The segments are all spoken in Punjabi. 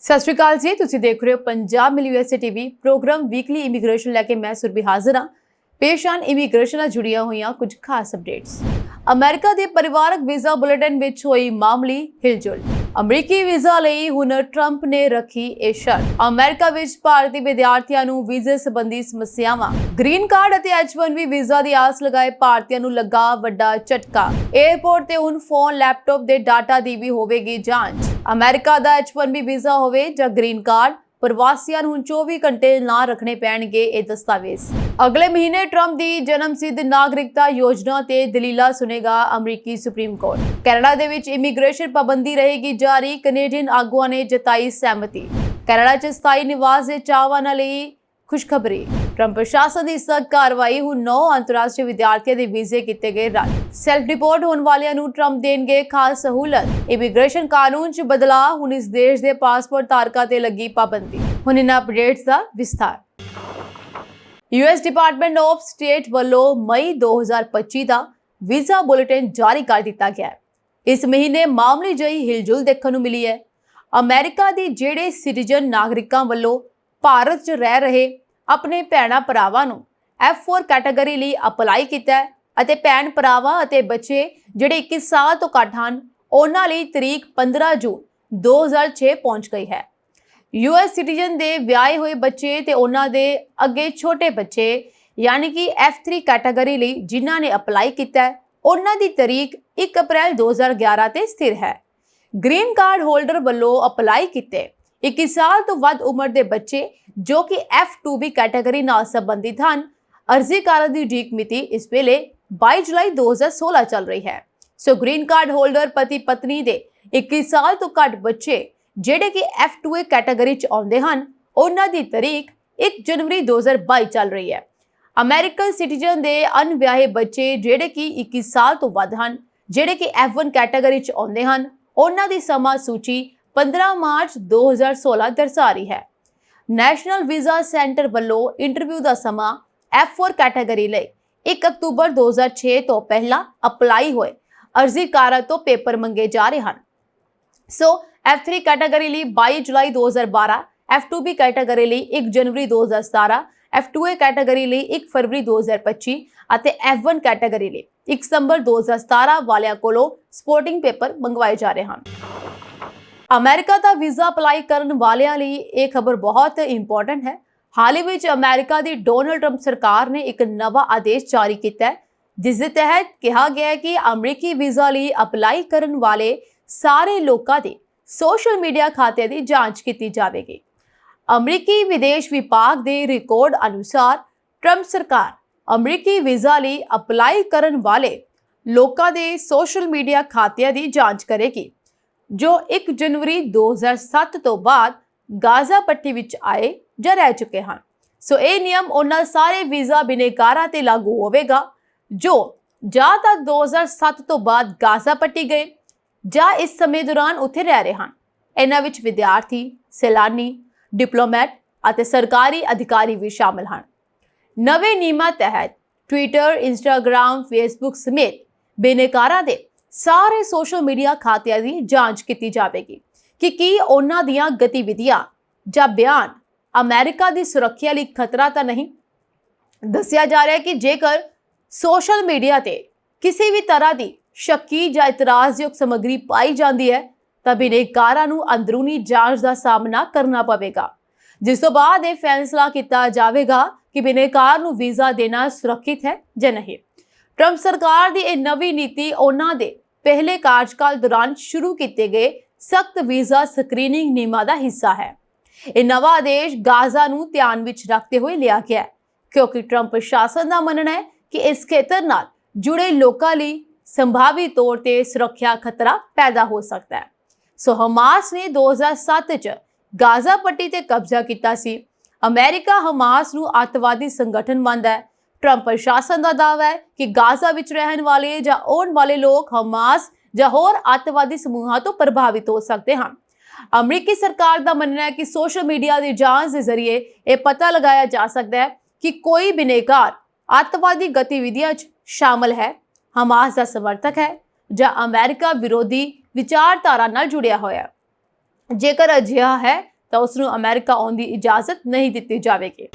ਸਤਿ ਸ਼੍ਰੀ ਅਕਾਲ ਜੀ, ਤੁਸੀਂ ਦੇਖ ਰਹੇ ਹੋ Punjab mail USA TV program weekly immigration ਲੈ ਕੇ ਮੈਂ ਸੁਰਭੀ ਹਾਜ਼ਰ ਹਾਂ। ਪੇਸ਼ਾਨ ਇਮੀਗ੍ਰੇਸ਼ਨ ਨਾਲ ਜੁੜੀਆਂ ਹੋਈਆਂ ਕੁਝ ਖਾਸ ਅਪਡੇਟਸ। ਅਮਰੀਕਾ ਦੇ ਪਰਿਵਾਰਕ ਵੀਜ਼ਾ ਬੁਲੇਟਿਨ ਵਿੱਚ ਹੋਈ ਮਾਮੂਲੀ ਹਿਲਜੁਲ। ਅਮਰੀਕੀ ਵੀਜ਼ਾ ਲਈ ਹੁਣ ਟਰੰਪ ਨੇ ਰੱਖੀ ਇਹ ਸ਼ਰਤ। ਅਮਰੀਕਾ ਵਿੱਚ ਭਾਰਤੀ ਵਿਦਿਆਰਥੀਆਂ ਨੂੰ ਵੀਜ਼ੇ ਸੰਬੰਧੀ ਸਮੱਸਿਆਵਾਂ। ਗ੍ਰੀਨ ਕਾਰਡ ਅਤੇ H1B ਵੀਜ਼ਾ ਦੀ ਆਸ ਲਗਾਏ ਭਾਰਤੀਆਂ ਨੂੰ ਲੱਗਾ ਵੱਡਾ ਝਟਕਾ। 에ਅਰਪੋਰਟ ਤੇ ਹੁਣ ਫੋਨ ਲੈਪਟਾਪ ਦੇ ਡਾਟਾ ਦੀ ਵੀ ਹੋਵੇਗੀ ਜਾਂਚ। ਅਮਰੀਕਾ ਦਾ H1B ਵੀਜ਼ਾ ਹੋਵੇ ਜਾਂ ਗ੍ਰੀਨ ਕਾਰਡ, ਪ੍ਰਵਾਸੀਆਂ ਨੂੰ 24 ਘੰਟੇ ਨਾ ਰੱਖਣੇ ਪੈਣਗੇ ਇਹ ਦਸਤਾਵੇਜ਼। ਅਗਲੇ ਮਹੀਨੇ ਟਰੰਪ ਦੀ ਜਨਮ ਸਿੱਧ ਨਾਗਰਿਕਤਾ ਯੋਜਨਾ ਤੇ ਦਲੀਲਾਂ ਸੁਣੇਗਾ ਅਮਰੀਕੀ ਸੁਪਰੀਮ ਕੋਰਟ। ਕੈਨੇਡਾ ਦੇ ਵਿੱਚ ਇਮੀਗ੍ਰੇਸ਼ਨ ਪਾਬੰਦੀ ਰਹੇਗੀ ਜਾਰੀ, ਕੈਨੇਡੀਅਨ ਆਗੂਆਂ ਨੇ ਜਤਾਈ ਸਹਿਮਤੀ। ਕੈਨੇਡਾ 'ਚ ਸਥਾਈ ਨਿਵਾਸ ਦੇ ਚਾਹਵਾਨਾਂ ਲਈ ਖੁਸ਼ਖਬਰੀ। ਟਰੰਪ ਪ੍ਰਸ਼ਾਸਨ ਦੀ ਸਖਤ ਕਾਰਵਾਈ, ਹੁਣ 9 ਅੰਤਰਰਾਸ਼ਟਰੀ ਵਿਦਿਆਰਥੀਆਂ ਦੇ ਵੀਜ਼ੇ ਕੀਤੇ ਗਏ ਰੱਦ। ਸੈਲਫ ਡਿਪੋਰਟ ਹੋਣ ਵਾਲਿਆਂ ਨੂੰ ਟਰੰਪ ਦੇਣਗੇ ਖਾਸ ਸਹੂਲਤ। ਇਮੀਗ੍ਰੇਸ਼ਨ ਕਾਨੂੰਨ 'ਚ ਬਦਲਾਅ, ਹੁਣ ਇਸ ਦੇਸ਼ ਦੇ ਪਾਸਪੋਰਟ ਧਾਰਕਾਂ ਤੇ ਲੱਗੀ ਪਾਬੰਦੀ। ਹੁਣ ਇਹਨਾਂ ਅਪਡੇਟਸ ਦਾ ਵਿਸਥਾਰ। US ਡਿਪਾਰਟਮੈਂਟ ਆਫ ਸਟੇਟ ਵੱਲੋਂ ਮਈ 2025 ਦਾ ਵੀਜ਼ਾ ਬੁਲੇਟਿਨ ਜਾਰੀ ਕਰ ਦਿੱਤਾ ਗਿਆ ਹੈ। ਇਸ ਮਹੀਨੇ ਮਾਮੂਲੀ ਜਿਹੀ ਹਿਲਜੁਲ ਦੇਖਣ ਨੂੰ ਮਿਲੀ ਹੈ। ਅਮਰੀਕਾ ਦੀ ਜਿਹੜੇ ਸਿਟੀਜ਼ਨ ਨਾਗਰਿਕਾਂ ਵੱਲੋਂ ਭਾਰਤ 'ਚ ਰਹਿ ਰਹੇ ਆਪਣੇ ਭੈਣਾਂ ਭਰਾਵਾਂ ਨੂੰ F4 ਕੈਟਾਗਰੀ ਲਈ ਅਪਲਾਈ ਕੀਤਾ ਹੈ ਅਤੇ ਭੈਣ ਭਰਾਵਾਂ ਅਤੇ ਬੱਚੇ ਜਿਹੜੇ 21 ਸਾਲ ਤੋਂ ਘੱਟ ਹਨ ਉਹਨਾਂ ਲਈ ਤਰੀਕ 15 ਜੂਨ 2006 ਪਹੁੰਚ ਗਈ ਹੈ। US ਸਿਟੀਜ਼ਨ ਦੇ ਵਿਆਹੇ ਹੋਏ ਬੱਚੇ ਤੇ ਉਹਨਾਂ ਦੇ ਅੱਗੇ ਛੋਟੇ ਬੱਚੇ ਯਾਨੀ ਕਿ F3 ਕੈਟਾਗਰੀ ਲਈ ਜਿਨ੍ਹਾਂ ਨੇ ਅਪਲਾਈ ਕੀਤਾ ਹੈ ਉਹਨਾਂ ਦੀ ਤਰੀਕ 1 ਅਪ੍ਰੈਲ 2011 ਤੇ ਸਥਿਰ ਹੈ। ਗ੍ਰੀਨ ਕਾਰਡ ਹੋਲਡਰ ਵੱਲੋਂ ਅਪਲਾਈ ਕੀਤੇ 21 ਸਾਲ ਤੋਂ ਵੱਧ ਉਮਰ ਦੇ ਬੱਚੇ ਜੋ ਕਿ F2B ਕੈਟਾਗਰੀ ਨਾਲ ਸੰਬੰਧਿਤ ਹਨ, ਅਰਜ਼ੀਕਾਰਾਂ ਦੀ ਉਡੀਕ ਮਿਤੀ ਇਸ ਵੇਲੇ 22 ਜੁਲਾਈ 2016 ਚੱਲ ਰਹੀ ਹੈ। ਸੋ ਗ੍ਰੀਨ ਕਾਰਡ ਹੋਲਡਰ ਪਤੀ ਪਤਨੀ ਦੇ 21 ਸਾਲ ਤੋਂ ਘੱਟ ਬੱਚੇ ਜਿਹੜੇ ਕਿ F2A ਕੈਟਾਗਰੀ 'ਚ ਆਉਂਦੇ ਹਨ ਉਹਨਾਂ ਦੀ ਤਰੀਕ 1 ਜਨਵਰੀ 2022 ਚੱਲ ਰਹੀ ਹੈ। ਅਮਰੀਕਨ ਸਿਟੀਜ਼ਨ ਦੇ ਅਣਵਿਆਹੇ ਬੱਚੇ ਜਿਹੜੇ ਕਿ 21 ਸਾਲ ਤੋਂ ਵੱਧ ਹਨ ਜਿਹੜੇ ਕਿ F1 ਕੈਟਾਗਰੀ 'ਚ ਆਉਂਦੇ ਹਨ ਉਹਨਾਂ ਦੀ ਸਮਾਂ ਸੂਚੀ 15 ਮਾਰਚ 2016 ਦਰਸਾ ਰਹੀ ਹੈ। ਨੈਸ਼ਨਲ ਵੀਜ਼ਾ ਸੈਂਟਰ ਵੱਲੋਂ ਇੰਟਰਵਿਊ ਦਾ ਸਮਾਂ F4 ਕੈਟਾਗਰੀ ਲਈ 1 ਅਕਤੂਬਰ 2006 ਤੋਂ ਪਹਿਲਾਂ ਅਪਲਾਈ ਹੋਏ ਅਰਜ਼ੀਕਾਰਾਂ ਤੋਂ ਪੇਪਰ ਮੰਗੇ ਜਾ ਰਹੇ ਹਨ। ਸੋ F3 ਕੈਟਾਗਰੀ ਲਈ 22 ਜੁਲਾਈ 2012, F2B ਕੈਟਾਗਰੀ ਲਈ 1 ਜਨਵਰੀ 2017, F2A ਕੈਟਾਗਰੀ ਲਈ 1 ਫਰਵਰੀ 2025 ਅਤੇ F1 ਕੈਟਾਗਰੀ ਲਈ 1 ਸਤੰਬਰ 2017 ਵਾਲਿਆਂ ਕੋਲੋਂ ਸਪੋਰਟਿੰਗ ਪੇਪਰ ਮੰਗਵਾਏ ਜਾ ਰਹੇ ਹਨ। ਅਮਰੀਕਾ ਦਾ ਵੀਜ਼ਾ ਅਪਲਾਈ ਕਰਨ ਵਾਲਿਆਂ ਲਈ ਇਹ ਖਬਰ ਬਹੁਤ ਇੰਪੋਰਟੈਂਟ ਹੈ। ਹਾਲ ਹੀ ਵਿੱਚ ਅਮਰੀਕਾ ਦੀ ਡੋਨਲਡ ਟਰੰਪ ਸਰਕਾਰ ਨੇ ਇੱਕ ਨਵਾਂ ਆਦੇਸ਼ ਜਾਰੀ ਕੀਤਾ ਹੈ ਜਿਸ ਦੇ ਤਹਿਤ ਕਿਹਾ ਗਿਆ ਹੈ ਕਿ ਅਮਰੀਕੀ ਵੀਜ਼ਾ ਲਈ ਅਪਲਾਈ ਕਰਨ ਵਾਲੇ ਸਾਰੇ ਲੋਕਾਂ ਦੇ ਸੋਸ਼ਲ ਮੀਡੀਆ ਖਾਤਿਆਂ ਦੀ ਜਾਂਚ ਕੀਤੀ ਜਾਵੇਗੀ। ਅਮਰੀਕੀ ਵਿਦੇਸ਼ ਵਿਭਾਗ ਦੇ ਰਿਕਾਰਡ ਅਨੁਸਾਰ ਟਰੰਪ ਸਰਕਾਰ ਅਮਰੀਕੀ ਵੀਜ਼ਾ ਲਈ ਅਪਲਾਈ ਕਰਨ ਵਾਲੇ ਲੋਕਾਂ ਦੇ ਸੋਸ਼ਲ ਮੀਡੀਆ ਖਾਤਿਆਂ ਦੀ ਜਾਂਚ ਕਰੇਗੀ ਜੋ 1 ਜਨਵਰੀ 2007 ਤੋਂ ਬਾਅਦ ਗਾਜ਼ਾ ਪੱਟੀ ਵਿੱਚ ਆਏ ਜਾਂ ਰਹਿ ਚੁੱਕੇ ਹਨ। ਸੋ ਇਹ ਨਿਯਮ ਉਹਨਾਂ ਸਾਰੇ ਵੀਜ਼ਾ ਬਿਨੇਕਾਰਾਂ ਤੇ ਲਾਗੂ ਹੋਵੇਗਾ ਜੋ ਜਾਂ ਤਾਂ 2007 ਤੋਂ ਬਾਅਦ ਗਾਜ਼ਾ ਪੱਟੀ ਗਏ ਜਾਂ ਇਸ ਸਮੇਂ ਦੌਰਾਨ ਉੱਥੇ ਰਹਿ ਰਹੇ ਹਨ। ਇਹਨਾਂ ਵਿੱਚ ਵਿਦਿਆਰਥੀ, ਸੈਲਾਨੀ, ਡਿਪਲੋਮੈਟ ਅਤੇ ਸਰਕਾਰੀ ਅਧਿਕਾਰੀ ਵੀ ਸ਼ਾਮਲ ਹਨ। ਨਵੇਂ ਨਿਯਮਾਂ ਤਹਿਤ ਟਵਿੱਟਰ, ਇੰਸਟਾਗ੍ਰਾਮ, ਫੇਸਬੁੱਕ ਸਮੇਤ ਬਿਨੇਕਾਰਾਂ ਦੇ ਸਾਰੇ ਸੋਸ਼ਲ ਮੀਡੀਆ ਖਾਤਿਆਂ ਦੀ ਜਾਂਚ ਕੀਤੀ ਜਾਵੇਗੀ ਕਿ ਕੀ ਉਹਨਾਂ ਦੀਆਂ ਗਤੀਵਿਧੀਆਂ ਜਾਂ ਬਿਆਨ ਅਮਰੀਕਾ ਦੀ ਸੁਰੱਖਿਆ ਲਈ ਖਤਰਾ ਤਾਂ ਨਹੀਂ। ਦੱਸਿਆ ਜਾ ਰਿਹਾ ਹੈ ਕਿ ਜੇਕਰ ਸੋਸ਼ਲ ਮੀਡੀਆ ਤੇ ਕਿਸੇ ਵੀ ਤਰ੍ਹਾਂ ਦੀ ਸ਼ੱਕੀ ਜਾਂ ਇਤਰਾਜ਼ਯੋਗ ਸਮੱਗਰੀ ਪਾਈ ਜਾਂਦੀ ਹੈ ਤਾਂ ਬਿਨੇਕਾਰਾਂ ਨੂੰ ਅੰਦਰੂਨੀ ਜਾਂਚ ਦਾ ਸਾਹਮਣਾ ਕਰਨਾ ਪਵੇਗਾ ਜਿਸ ਤੋਂ ਬਾਅਦ ਇਹ ਫੈਸਲਾ ਕੀਤਾ ਜਾਵੇਗਾ ਕਿ ਬਿਨੇਕਾਰ ਨੂੰ ਵੀਜ਼ਾ ਦੇਣਾ ਸੁਰੱਖਿਅਤ ਹੈ ਜਾਂ ਨਹੀਂ। ਟਰੰਪ ਸਰਕਾਰ ਦੀ ਇਹ ਨਵੀਂ ਨੀਤੀ ਉਹਨਾਂ ਦੇ ਪਹਿਲੇ ਕਾਰਜਕਾਲ ਦੌਰਾਨ ਸ਼ੁਰੂ ਕੀਤੇ ਗਏ ਸਖਤ ਵੀਜ਼ਾ ਸਕਰੀਨਿੰਗ ਨਿਯਮਾਂ ਦਾ ਹਿੱਸਾ ਹੈ। ਇਹ ਨਵਾਂ ਆਦੇਸ਼ ਗਾਜ਼ਾ ਨੂੰ ਧਿਆਨ ਵਿੱਚ ਰੱਖਦੇ ਹੋਏ ਲਿਆ ਗਿਆ ਹੈ ਕਿਉਂਕਿ ਟਰੰਪ ਪ੍ਰਸ਼ਾਸਨ ਦਾ ਮੰਨਣਾ ਹੈ ਕਿ ਇਸ ਖੇਤਰ ਨਾਲ ਜੁੜੇ ਲੋਕਾਂ ਲਈ ਸੰਭਾਵੀ ਤੌਰ ਤੇ ਸੁਰੱਖਿਆ ਖਤਰਾ ਪੈਦਾ ਹੋ ਸਕਦਾ ਹੈ। ਸੋ ਹਮਾਸ ਨੇ 2007 ਚ ਗਾਜ਼ਾ ਪੱਟੀ ਤੇ ਕਬਜ਼ਾ ਕੀਤਾ ਸੀ। ਅਮਰੀਕਾ ਹਮਾਸ ਨੂੰ ਅੱਤਵਾਦੀ ਸੰਗਠਨ ਮੰਨਦਾ ਹੈ। ਟਰੰਪ ਪ੍ਰਸ਼ਾਸਨ ਦਾ ਦਾਅਵਾ ਹੈ ਕਿ ਗਾਜ਼ਾ ਵਿੱਚ ਰਹਿਣ ਵਾਲੇ ਜਾਂ ਆਉਣ ਵਾਲੇ ਲੋਕ ਹਮਾਸ ਜਾਂ ਹੋਰ ਅੱਤਵਾਦੀ ਸਮੂਹਾਂ ਤੋਂ ਪ੍ਰਭਾਵਿਤ ਹੋ ਸਕਦੇ ਹਨ। ਅਮਰੀਕੀ ਸਰਕਾਰ ਦਾ ਮੰਨਣਾ ਹੈ ਕਿ ਸੋਸ਼ਲ ਮੀਡੀਆ ਦੀ ਜਾਂਚ ਦੇ ਜ਼ਰੀਏ ਇਹ ਪਤਾ ਲਗਾਇਆ ਜਾ ਸਕਦਾ ਹੈ ਕਿ ਕੋਈ ਬਿਨੇਕਾਰ ਅੱਤਵਾਦੀ ਗਤੀਵਿਧੀਆਂ 'ਚ ਸ਼ਾਮਲ ਹੈ, ਹਮਾਸ ਦਾ ਸਮਰਥਕ ਹੈ ਜਾਂ ਅਮਰੀਕਾ ਵਿਰੋਧੀ ਵਿਚਾਰਧਾਰਾ ਨਾਲ ਜੁੜਿਆ ਹੋਇਆ ਹੈ। ਜੇਕਰ ਅਜਿਹਾ ਹੈ ਤਾਂ ਉਸ ਨੂੰ ਅਮਰੀਕਾ ਆਉਣ ਦੀ ਇਜਾਜ਼ਤ ਨਹੀਂ ਦਿੱਤੀ ਜਾਵੇਗੀ।